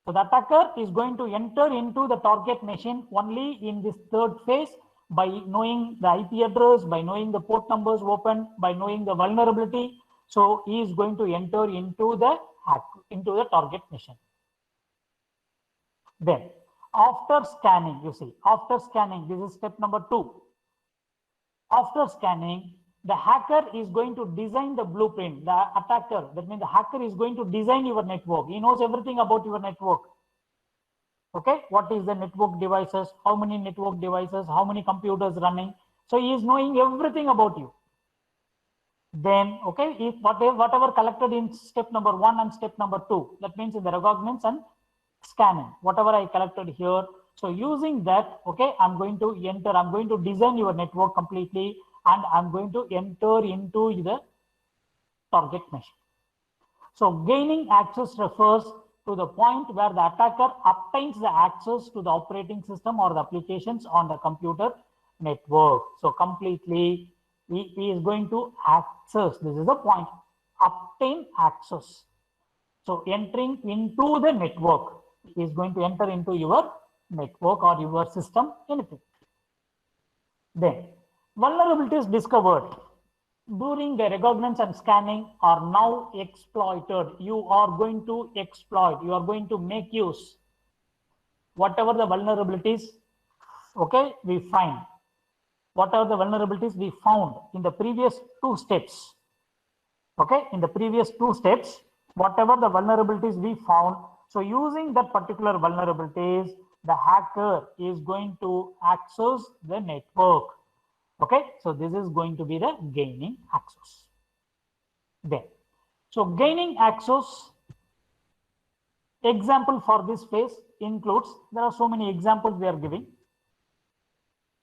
So the attacker is going to enter into the target machine only in this third phase by knowing the IP address, by knowing the port numbers open, by knowing the vulnerability. So he is going to enter into the hack, into the target machine. Then after scanning, you see, after scanning, this is step number 2. After scanning, the hacker is going to design the blueprint. The attacker, that means the hacker is going to design your network. He knows everything about your network. Okay, what is the network devices, how many network devices, how many computers running. So he is knowing everything about you. Then, okay, if whatever collected in step number 1 and step number 2, that means in the reconnaissance and scanning, whatever I collected here. So using that, okay, I'm going to enter, I'm going to design your network completely, and I'm going to enter into the target machine. So gaining access refers to the point where the attacker obtains the access to the operating system or the applications on the computer network. So completely, he is going to access, this is the point, obtain access. So entering into the network, is going to enter into your network or your system, anything. Then vulnerabilities discovered during the reconnaissance and scanning are now exploited. You are going to exploit, you are going to make use whatever the vulnerabilities, okay, we find, whatever the vulnerabilities we found in the previous 2 steps. Okay, in the previous 2 steps, whatever the vulnerabilities we found, so using that particular vulnerabilities, the hacker is going to access the network. Okay, so this is going to be the gaining access. there. So gaining access, example for this phase includes, there are so many examples we are giving.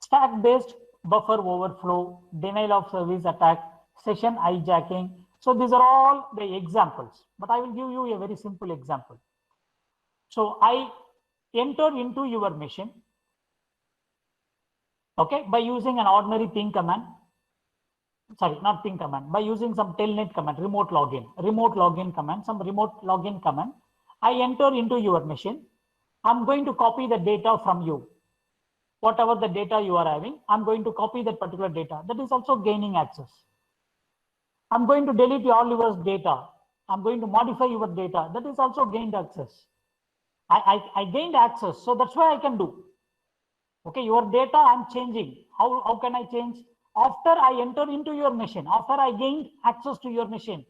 Stack-based buffer overflow, denial of service attack, session hijacking. So these are all the examples, but I will give you a very simple example. So I enter into your machine, okay, by using an ordinary ping command. Sorry, not ping command, by using some telnet command, remote login command, some remote login command. I enter into your machine. I'm going to copy the data from you. Whatever the data you are having, I'm going to copy that particular data. That is also gaining access. I'm going to delete all your data. I'm going to modify your data. That is also gained access. I gained access, so that's why I can do. Okay, your data I'm changing. How can I change? After I enter into your machine, after I gained access to your machine,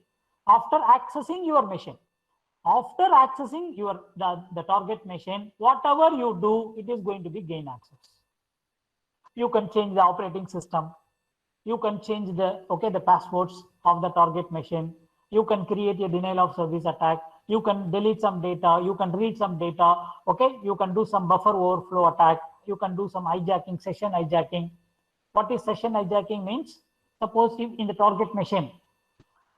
after accessing your machine, after accessing your the target machine, whatever you do, it is going to be gain access. You can change the operating system. You can change the passwords of the target machine. You can create a denial of service attack. You can delete some data. You can read some data. Okay, you can do some buffer overflow attack. You can do some hijacking, session hijacking. What is session hijacking means? Suppose if in the target machine,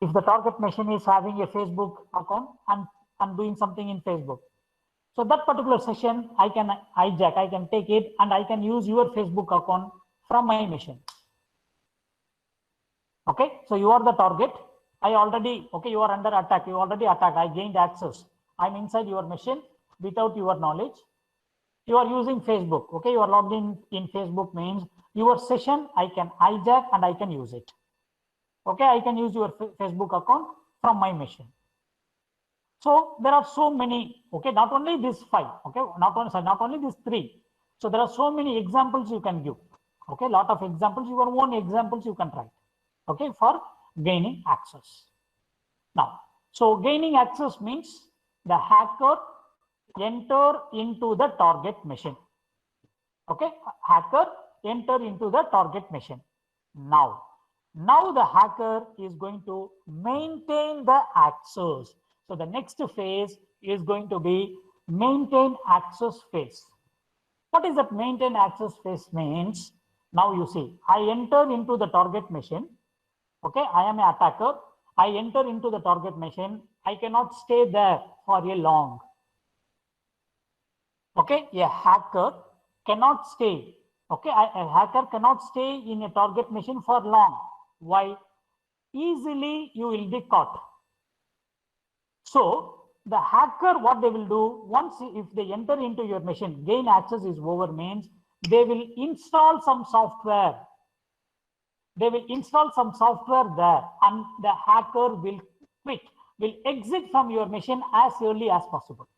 if the target machine is having a Facebook account and doing something in Facebook, so that particular session I can hijack, I can take it, and I can use your Facebook account from my machine. Okay, so you are the target. I already, okay, you are under attack. You already attack. I gained access. I'm inside your machine without your knowledge. You are using Facebook. Okay, you are logged in Facebook means your session I can hijack and I can use it. Okay, I can use your Facebook account from my machine. So there are so many. Okay, not only these 5. Okay, not only these 3. So there are so many examples you can give. Okay, lot of examples. Your own examples you can write. Okay, for gaining access. Now, so gaining access means the hacker enter into the target machine. Okay, hacker enter into the target machine. Now the hacker is going to maintain the access. So the next phase is going to be maintain access phase. What is that maintain access phase means? Now you see, I enter into the target machine. Okay, I am an attacker. I enter into the target machine. I cannot stay there for a long. Okay, a hacker cannot stay. Okay, a hacker cannot stay in a target machine for long. Why? Easily you will be caught. So the hacker, what they will do, once if they enter into your machine, gain access is over means they will install some software. They will install some software there, and the hacker will quit, will exit from your machine as early as possible.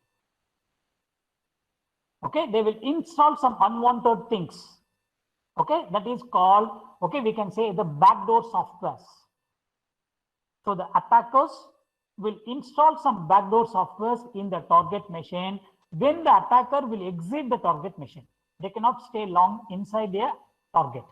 Okay, they will install some unwanted things. Okay, that is called, okay, we can say the backdoor softwares. So the attackers will install some backdoor softwares in the target machine. Then the attacker will exit the target machine. They cannot stay long inside their target.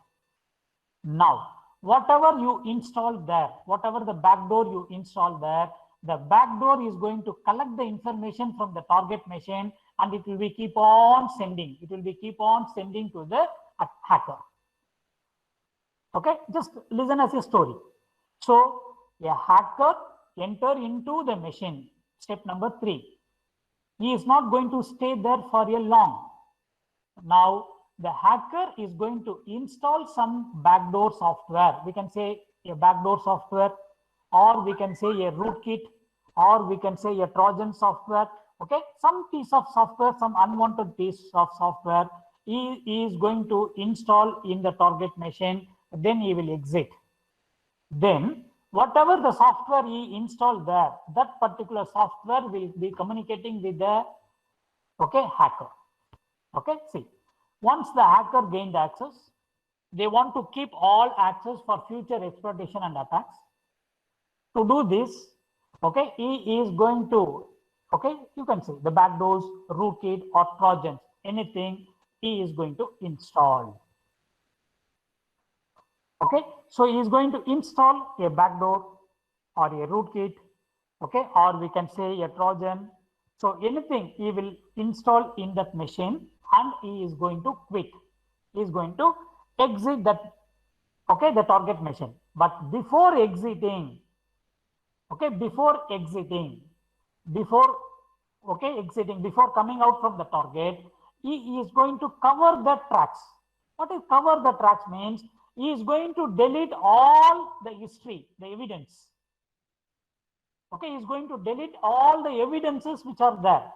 Now, whatever you install there, whatever the backdoor you install there, the backdoor is going to collect the information from the target machine, and it will be keep on sending. It will be keep on sending to the hacker. Okay, just listen as a story. So a hacker enter into the machine. Step number 3. He is not going to stay there for a long. Now the hacker is going to install some backdoor software. We can say a backdoor software, or we can say a rootkit, or we can say a Trojan software. Okay, some piece of software, some unwanted piece of software he is going to install in the target machine. Then he will exit. Then whatever the software he installed there, that particular software will be communicating with the hacker. Okay, see, once the hacker gained access, they want to keep all access for future exploitation and attacks. To do this, okay, he is going to, okay, you can say the backdoors, rootkit, or Trojans, anything he is going to install. Okay, so he is going to install a backdoor, or a rootkit, okay, or we can say a Trojan. So anything he will install in that machine and he is going to quit. He is going to exit that, okay, the target machine. But before exiting, okay, before before coming out from the target, he is going to cover the tracks. What is cover the tracks means? He is going to delete all the history, the evidence. Okay, he is going to delete all the evidences which are there.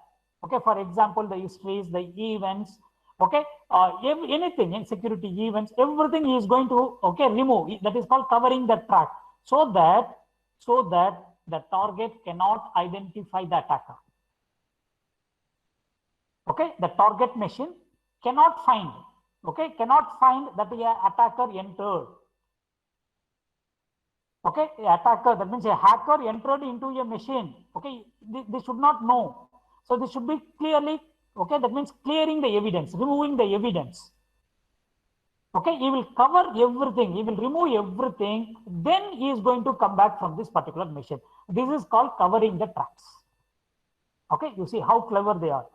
Okay, for example, the histories, the events, okay, anything in security events, everything he is going to, okay, remove. That is called covering the track, so that the target cannot identify the attacker. Okay, the target machine cannot find, okay, cannot find that the attacker entered. Okay, attacker, that means a hacker entered into a machine. Okay, they should not know. So this should be clearly, okay, that means clearing the evidence, removing the evidence. Okay, he will cover everything, he will remove everything, then he is going to come back from this particular machine. This is called covering the tracks. Okay, you see how clever they are.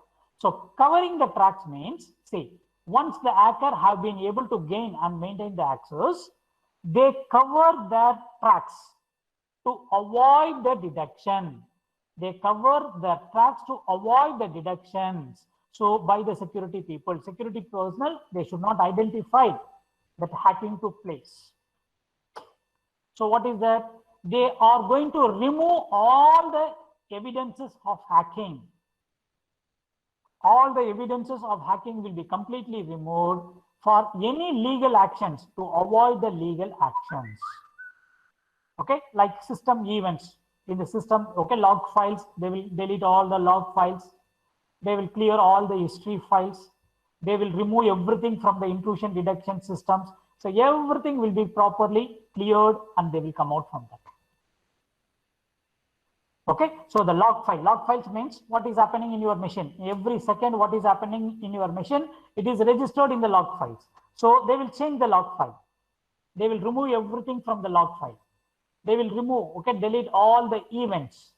So covering the tracks means, see, once the hacker have been able to gain and maintain the access, they cover their tracks to avoid the detection. They cover the tracks to avoid the detections. So by the security people, security personnel, they should not identify that hacking took place. So what is that? They are going to remove all the evidences of hacking. All the evidences of hacking will be completely removed for any legal actions, to avoid the legal actions. Okay, like system events in the system, okay, log files, they will delete all the log files. They will clear all the history files. They will remove everything from the intrusion detection systems. So everything will be properly cleared and they will come out from that. Okay, so the log files means what is happening in your machine. Every second, what is happening in your machine, it is registered in the log files. So they will change the log file. They will remove everything from the log file. They will remove, okay, delete all the events.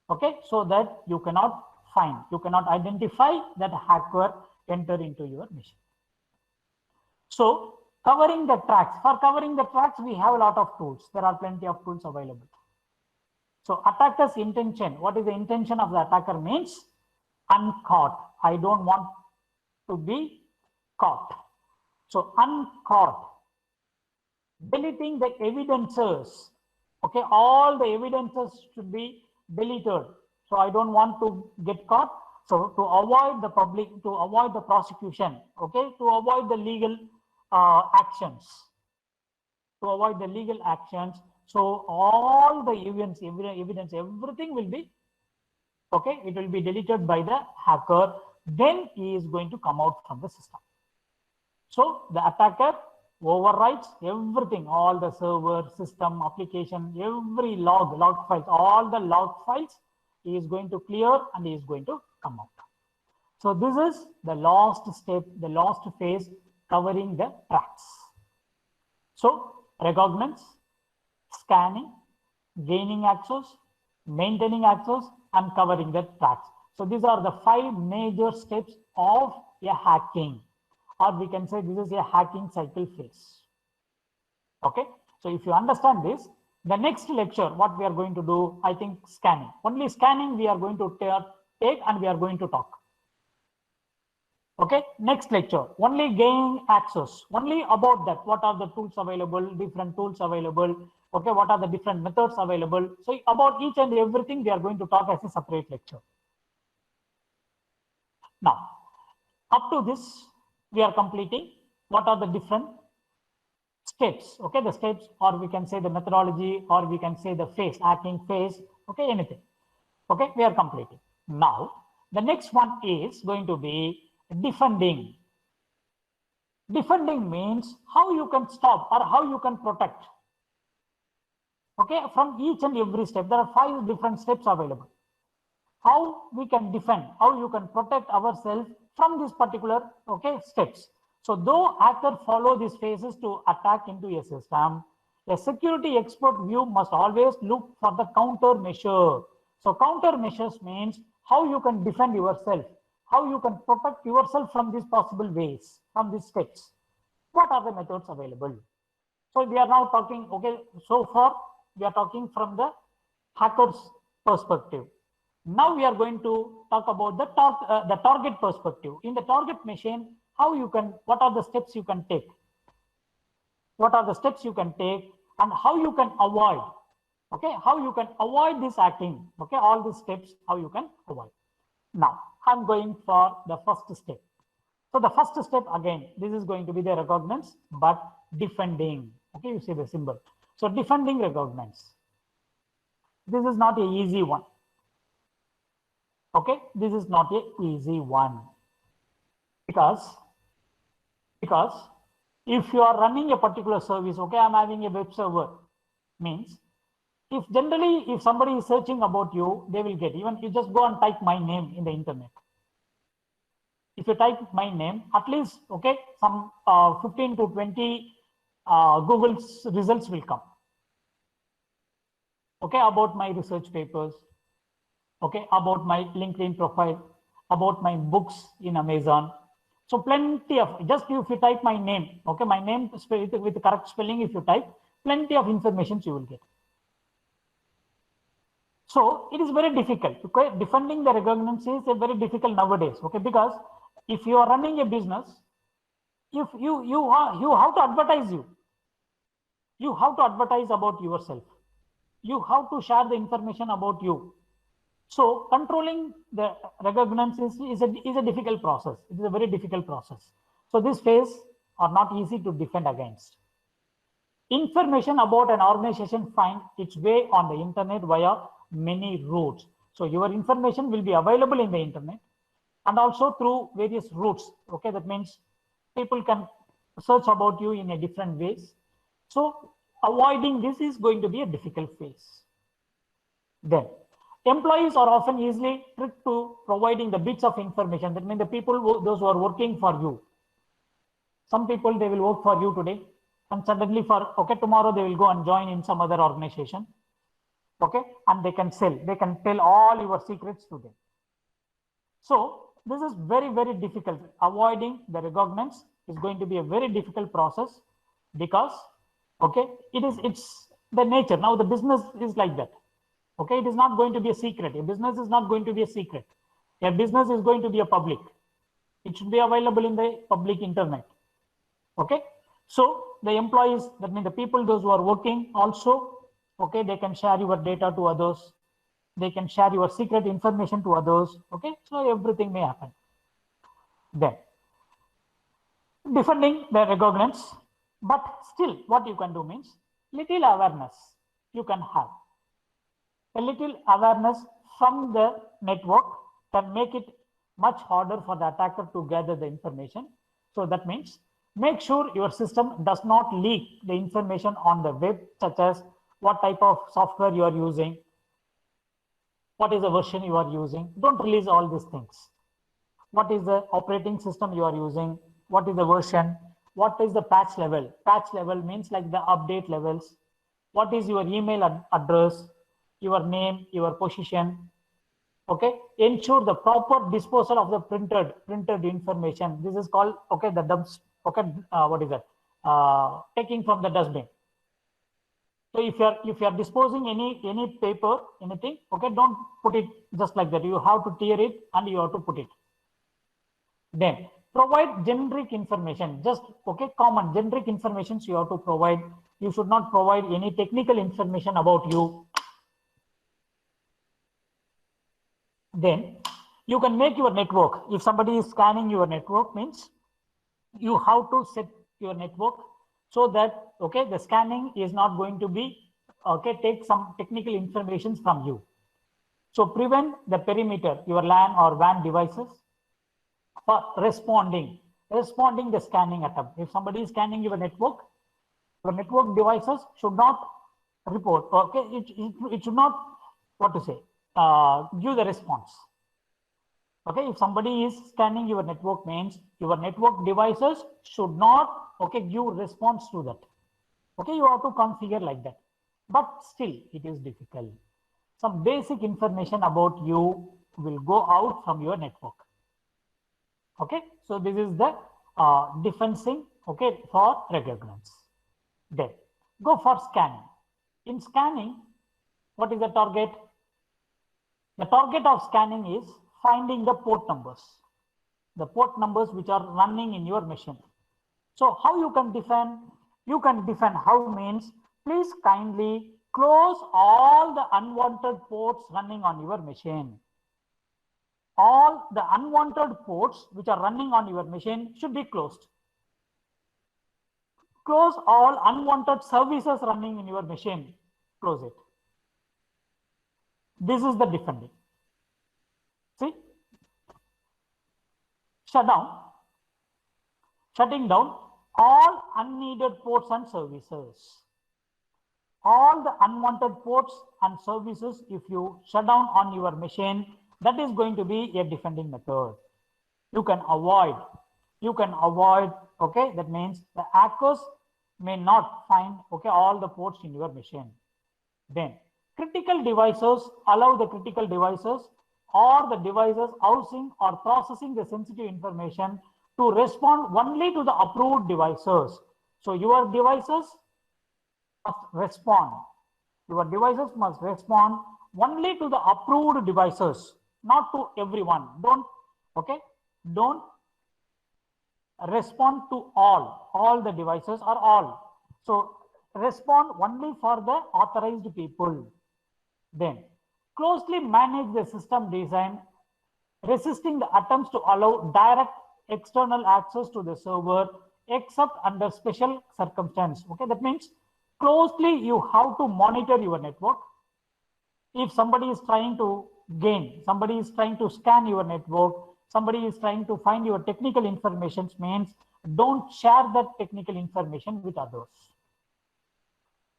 Okay, so that you cannot find, you cannot identify that hacker enter into your machine. So covering the tracks, for covering the tracks, we have a lot of tools. There are plenty of tools available. So attacker's intention, what is the intention of the attacker means? Uncaught. I don't want to be caught. So uncaught. Deleting the evidences. Okay, all the evidences should be deleted. So I don't want to get caught. So to avoid the public, to avoid the prosecution, okay, to avoid the legal actions, to avoid the legal actions. So all the evidence, everything will be, okay, it will be deleted by the hacker. Then he is going to come out from the system. So the attacker overwrites everything, all the server, system, application, every log files, all the log files he is going to clear and he is going to come out. So this is the last step, the last phase, covering the tracks. So recognize, scanning, gaining access, maintaining access, and covering the tracks. So these are the 5 major steps of a hacking, or we can say this is a hacking cycle phase. Okay, so if you understand this, the next lecture, what we are going to do, I think scanning. Only scanning we are going to take and we are going to talk. Okay, next lecture, only gaining access, only about that. What are the tools available, different tools available, okay, what are the different methods available. So about each and everything, we are going to talk as a separate lecture. Now, up to this, we are completing what are the different steps, okay, the steps, or we can say the methodology, or we can say the phase, hacking phase, okay, anything. Okay, we are completing. Now, the next one is going to be defending. Defending means how you can stop or how you can protect. Okay, from each and every step, there are 5 different steps available. How we can defend, how you can protect ourselves from these particular, okay, steps. So though hacker follow these phases to attack into a system, A security expert view must always look for the countermeasure. So countermeasures means how you can defend yourself, how you can protect yourself from these possible ways, from these steps. What are the methods available? So we are now talking, okay, so far we are talking from the hacker's perspective. Now we are going to talk about the target perspective. In the target machine, how you can, what are the steps you can take? What are the steps you can take and how you can avoid, okay, how you can avoid this hacking, okay, all these steps, how you can avoid. Now, I'm going for the first step. So the first step, again, this is going to be the recognizance, but defending. Okay, you see the symbol. So defending recognizance. This is not an easy one. Okay, this is not an easy one. Because if you are running a particular service, okay, I'm having a web server, means if generally if somebody is searching about you, they will get, even you just go and type my name in the internet. If you type my name, at least, okay, some 15 to 20 Google's results will come. Okay, about my research papers, okay, about my LinkedIn profile, about my books in Amazon. So plenty of, just if you type my name, okay, my name with the correct spelling, if you type, plenty of information you will get. So it is very difficult. Okay, defending the recognizance is a very difficult nowadays. Okay, because if you are running a business, if you have to advertise you have to advertise about yourself. You have to share the information about you. So controlling the recognizance is a difficult process. It is a very difficult process. So this phase are not easy to defend against. Information about an organization find its way on the internet via many routes. So your information will be available in the internet and also through various routes. Okay, that means people can search about you in a different ways. So avoiding this is going to be a difficult phase. Then employees are often easily tricked to providing the bits of information. That means the people, those who are working for you. Some people, they will work for you today and suddenly okay, tomorrow they will go and join in some other organization. Okay, and they can tell all your secrets to them. So this is very, very difficult. Avoiding the recognizance is going to be a very difficult process because, okay, it's the nature. Now the business is like that. Okay, it is not going to be a secret. A business is not going to be a secret. A business is going to be a public. It should be available in the public internet. Okay, so the employees, that means the people, those who are working also, okay, they can share your data to others. They can share your secret information to others. Okay, so everything may happen. Then defending the recognizance, but still what you can do means little awareness you can have. A little awareness from the network can make it much harder for the attacker to gather the information. So that means make sure your system does not leak the information on the web, such as what type of software you are using, what is the version you are using. Don't release all these things. What is the operating system you are using? What is the version? What is the patch level? Patch level means like the update levels. What is your email address? Your name, your position. Okay, ensure the proper disposal of the printed information. This is called, okay, the dumps. Okay, what is that? Taking from the dustbin. So if you are disposing any paper, anything, okay, don't put it just like that. You have to tear it and you have to put it. Then provide generic information. Just, okay, common generic information you have to provide. You should not provide any technical information about you. Then you can make your network. If somebody is scanning your network, means you have to set your network so that, okay, the scanning is not going to be, okay, take some technical information from you. So prevent the perimeter, your LAN or WAN devices for responding the scanning attempt. If somebody is scanning your network devices should not report. Okay, it should not, what to say, give the response. Okay, if somebody is scanning your network, means your network devices should not, okay, give response to that. Okay, you have to configure like that, but still it is difficult. Some basic information about you will go out from your network. Okay, so this is the defensing, okay, for recurrence. Then go for scanning. In scanning, what is the target? The target of scanning is finding the port numbers which are running in your machine. So how you can define? You can define how means, please kindly close all the unwanted ports running on your machine. All the unwanted ports which are running on your machine should be closed. Close all unwanted services running in your machine. Close it. This is the defending. See? Shutting down all unneeded ports and services. All the unwanted ports and services, if you shut down on your machine, that is going to be a defending method. You can avoid, okay, that means the hackers may not find, okay, all the ports in your machine. Then critical devices, allow the critical devices or the devices housing or processing the sensitive information to respond only to the approved devices. So your devices must respond. Your devices must respond only to the approved devices, not to everyone. Don't respond to all the devices or all. So respond only for the authorized people. Then closely manage the system design, resisting the attempts to allow direct external access to the server except under special circumstance. Okay, that means closely you have to monitor your network. If somebody is trying to gain, somebody is trying to scan your network, somebody is trying to find your technical information, means don't share that technical information with others.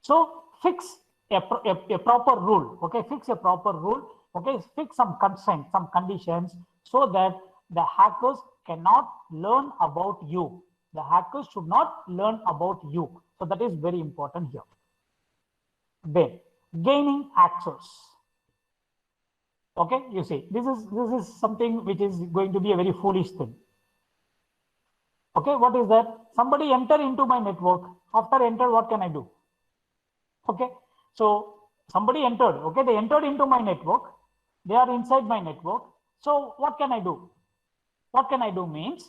So fix a proper rule. Okay, fix a proper rule. Okay, fix some constraints, some conditions, so that the hackers cannot learn about you. The hackers should not learn about you. So that is very important here. Then gaining access. Okay, you see, this is something which is going to be a very foolish thing. Okay, what is that? Somebody enter into my network. After enter, what can I do? Okay, so somebody entered. Okay, they entered into my network. They are inside my network. So what can I do? What can I do means,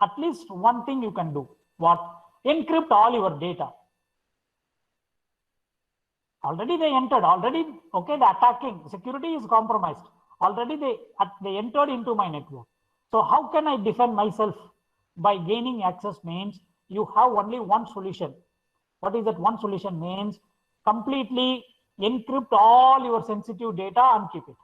at least one thing you can do. What? Encrypt all your data. Already they entered. Already, okay, the attacking security is compromised. Already they entered into my network. So how can I defend myself? By gaining access means you have only one solution. What is that one solution means? Completely encrypt all your sensitive data and keep it.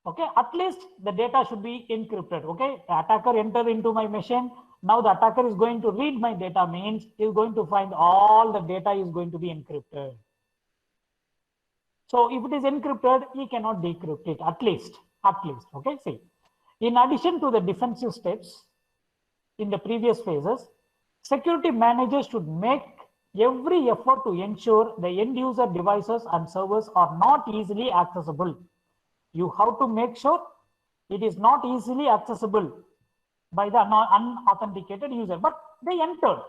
Okay, at least the data should be encrypted. Okay, the attacker entered into my machine. Now the attacker is going to read my data, means he is going to find all the data is going to be encrypted. So if it is encrypted, he cannot decrypt it, at least. Okay, see. In addition to the defensive steps in the previous phases, security managers should make every effort to ensure the end user devices and servers are not easily accessible. You have to make sure it is not easily accessible by the unauthenticated user, but they entered.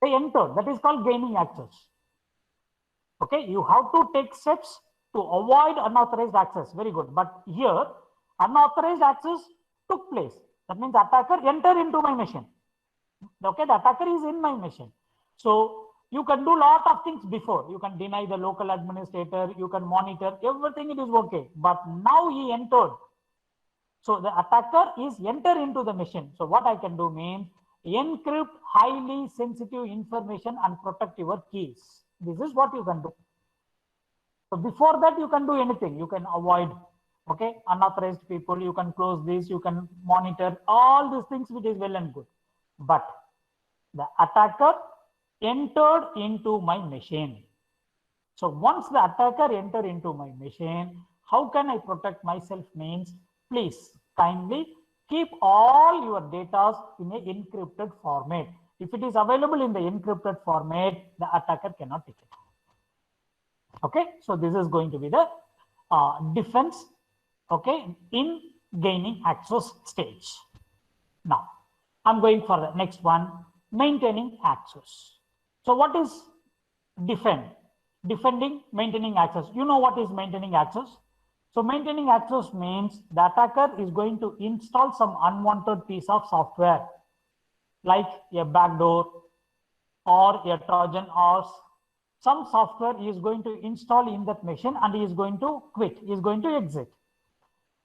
That is called gaining access. Okay, you have to take steps to avoid unauthorized access. Very good. But here, unauthorized access took place. That means attacker entered into my machine. Okay, the attacker is in my machine. So you can do a lot of things before. You can deny the local administrator, you can monitor, everything it is okay. But now he entered. So the attacker is enter into the machine. So what I can do means encrypt highly sensitive information and protect your keys. This is what you can do. So before that, you can do anything. You can avoid, okay, unauthorized people. You can close this. You can monitor all these things, which is well and good. But the attacker entered into my machine. So once the attacker entered into my machine, how can I protect myself means, please kindly keep all your data in an encrypted format. If it is available in the encrypted format, the attacker cannot take it. Okay, so this is going to be the defense, okay, in gaining access stage. Now, I'm going for the next one, maintaining access. So what is defending, maintaining access? You know what is maintaining access? So maintaining access means the attacker is going to install some unwanted piece of software like a backdoor or a Trojan horse. Some software is going to install in that machine and he is going to quit, he is going to exit.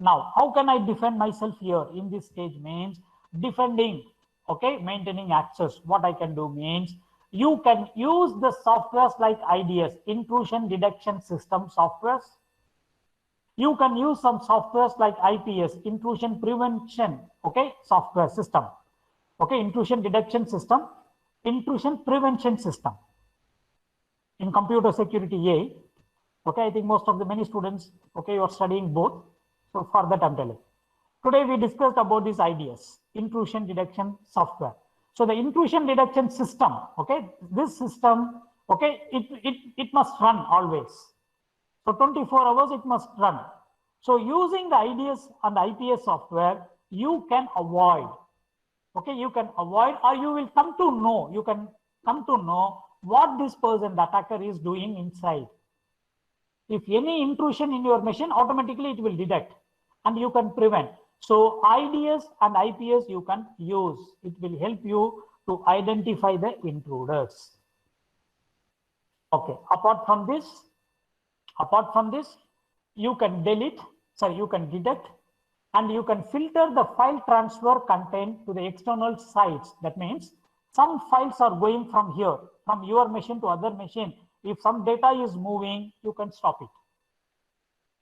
Now, how can I defend myself here in this stage means defending, okay, maintaining access. What I can do means you can use the softwares like IDS, intrusion detection system softwares. You can use some softwares like IPS, intrusion prevention, okay, software system, okay, intrusion detection system, intrusion prevention system. In computer security A, okay, I think most of the many students, okay, you are studying both. So for that I'm telling. Today we discussed about this IDS, intrusion detection software. So the intrusion detection system, okay, this system, okay, it must run always. So 24 hours it must run. So using the IDS and IPS software, you can avoid, okay, you can avoid, or you will come to know, you can come to know what this person, the attacker, is doing inside. If any intrusion in your machine, automatically it will detect and you can prevent. So IDS and IPS you can use. It will help you to identify the intruders. Okay, apart from this, you can delete, sorry, you can detect and you can filter the file transfer content to the external sites. That means some files are going from here, from your machine to other machine. If some data is moving, you can stop it.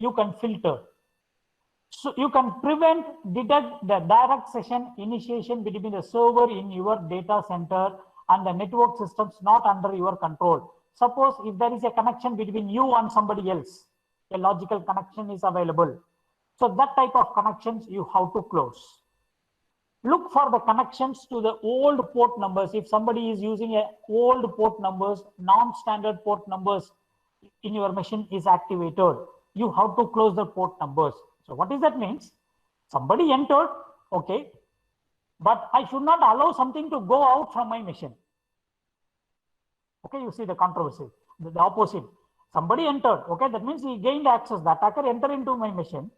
You can filter. So you can detect the direct session initiation between the server in your data center and the network systems not under your control. Suppose if there is a connection between you and somebody else, a logical connection is available. So that type of connections you have to close. Look for the connections to the old port numbers. If somebody is using a old port numbers, non-standard port numbers in your machine is activated, you have to close the port numbers. So what does that means? Somebody entered, okay, but I should not allow something to go out from my machine. Okay, you see the controversy, the opposite. Somebody entered, okay, that means he gained access. The attacker entered into my machine.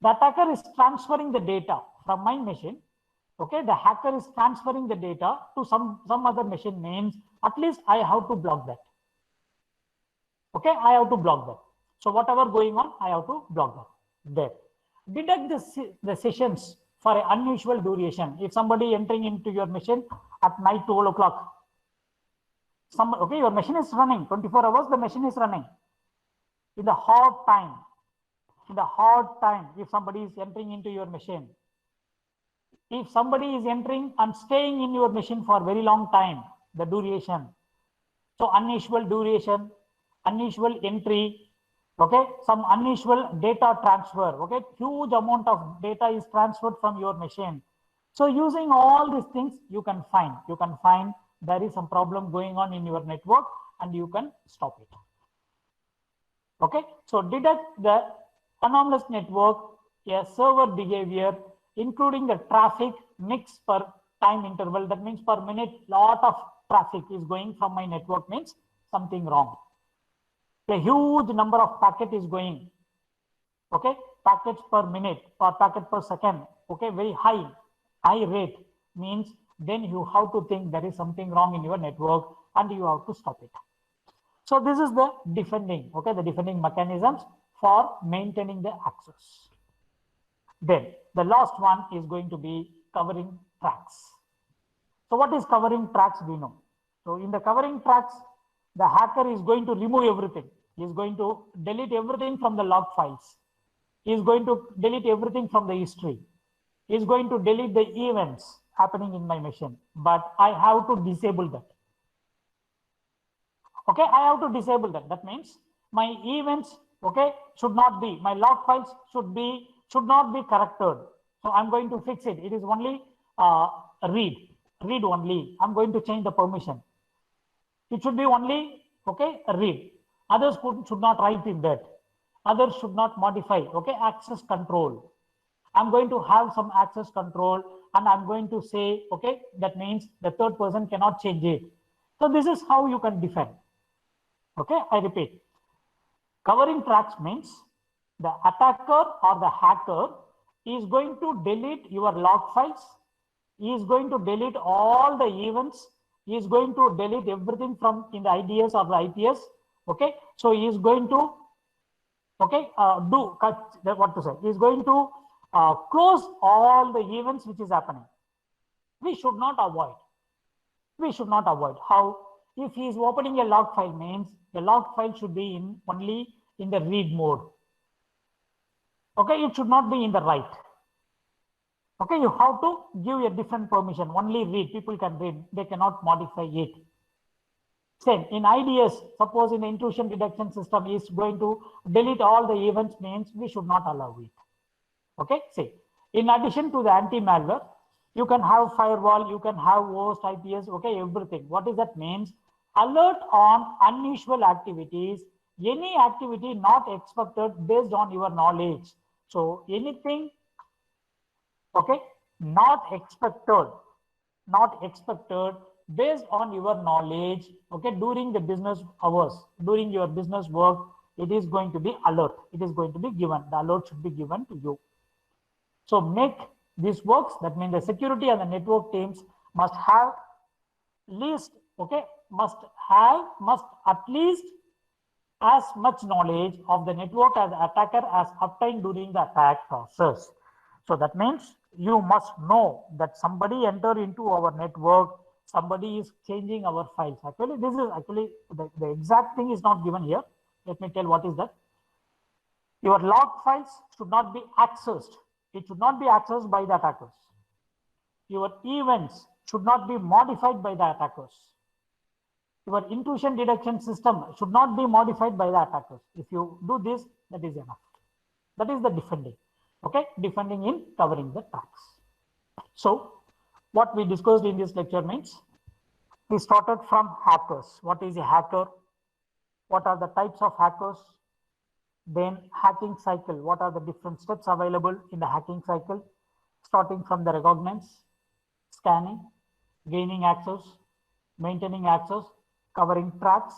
The attacker is transferring the data from my machine. Okay, the hacker is transferring the data to some other machine means at least I have to block that. Okay, I have to block that. So whatever going on, I have to block that. There. Detect the sessions for an unusual duration. If somebody entering into your machine at night 12 o'clock, okay, your machine is running 24 hours, the machine is running. In the hard time, if somebody is entering into your machine, if somebody is entering and staying in your machine for a very long time, the duration. So unusual duration, unusual entry, okay, some unusual data transfer, okay, huge amount of data is transferred from your machine. So using all these things, you can find there is some problem going on in your network and you can stop it. Okay, so detect the anomalous network, a server behavior, including the traffic mix per time interval. That means per minute, lot of traffic is going from my network means something wrong. A huge number of packet is going, okay, packets per minute or packet per second, okay, very high rate means then you have to think there is something wrong in your network and you have to stop it. So this is the defending, okay, the defending mechanisms for maintaining the access. Then the last one is going to be covering tracks. So what is covering tracks? We know. So in the covering tracks, the hacker is going to remove everything. He is going to delete everything from the log files. He is going to delete everything from the history. He is going to delete the events happening in my machine, but I have to disable that. Okay, I have to disable that. That means my events, okay, should not be, my log files should not be corrected. So I'm going to fix it. It is only read. read only. I'm going to change the permission. It should be only, okay, read. Others should not write in that. Others should not modify, okay, access control. I'm going to have some access control and I'm going to say, okay, that means the third person cannot change it. So this is how you can defend. Okay, I repeat. Covering tracks means the attacker or the hacker is going to delete your log files. He is going to delete all the events. He is going to delete everything from in the IDS or the IPS. Okay, so he is going to, okay, what to say? He is going to close all the events which is happening. We should not avoid. We should not avoid. How? If he is opening a log file means the log file should be in only in the read mode. Okay, it should not be in the write. Okay, you have to give a different permission. Only read. People can read. They cannot modify it. Same in IDS. Suppose in the intrusion detection system is going to delete all the events means we should not allow it. Okay, see. In addition to the anti-malware, you can have firewall, you can have host, IPS, okay, everything. What does that means? Alert on unusual activities, any activity not expected based on your knowledge. So anything, okay, not expected based on your knowledge, okay, during the business hours, during your business work, it is going to be alert. It is going to be given. The alert should be given to you. So make this works. That means the security and the network teams must have least, okay, must at least as much knowledge of the network as the attacker as obtained during the attack process. So that means you must know that somebody entered into our network, somebody is changing our files. Actually, this is actually the exact thing is not given here. Let me tell what is that. Your log files should not be accessed. It should not be accessed by the attackers. Your events should not be modified by the attackers. Your intrusion detection system should not be modified by the attackers. If you do this, that is enough. That is the defending. Okay, defending in covering the tracks. So what we discussed in this lecture means we started from hackers. What is a hacker? What are the types of hackers? Then hacking cycle. What are the different steps available in the hacking cycle? Starting from the reconnaissance, scanning, gaining access, maintaining access, covering tracks.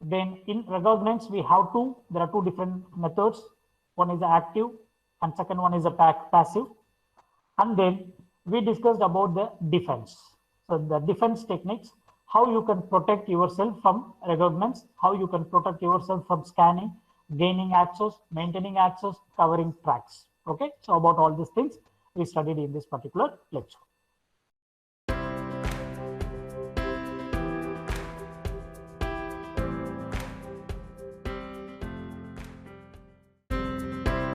Then in reconnaissance, we have there are two different methods. One is the active and second one is the passive. And then we discussed about the defense. So the defense techniques, how you can protect yourself from reconnaissance, how you can protect yourself from scanning, gaining access, maintaining access, covering tracks. Okay, so about all these things we studied in this particular lecture.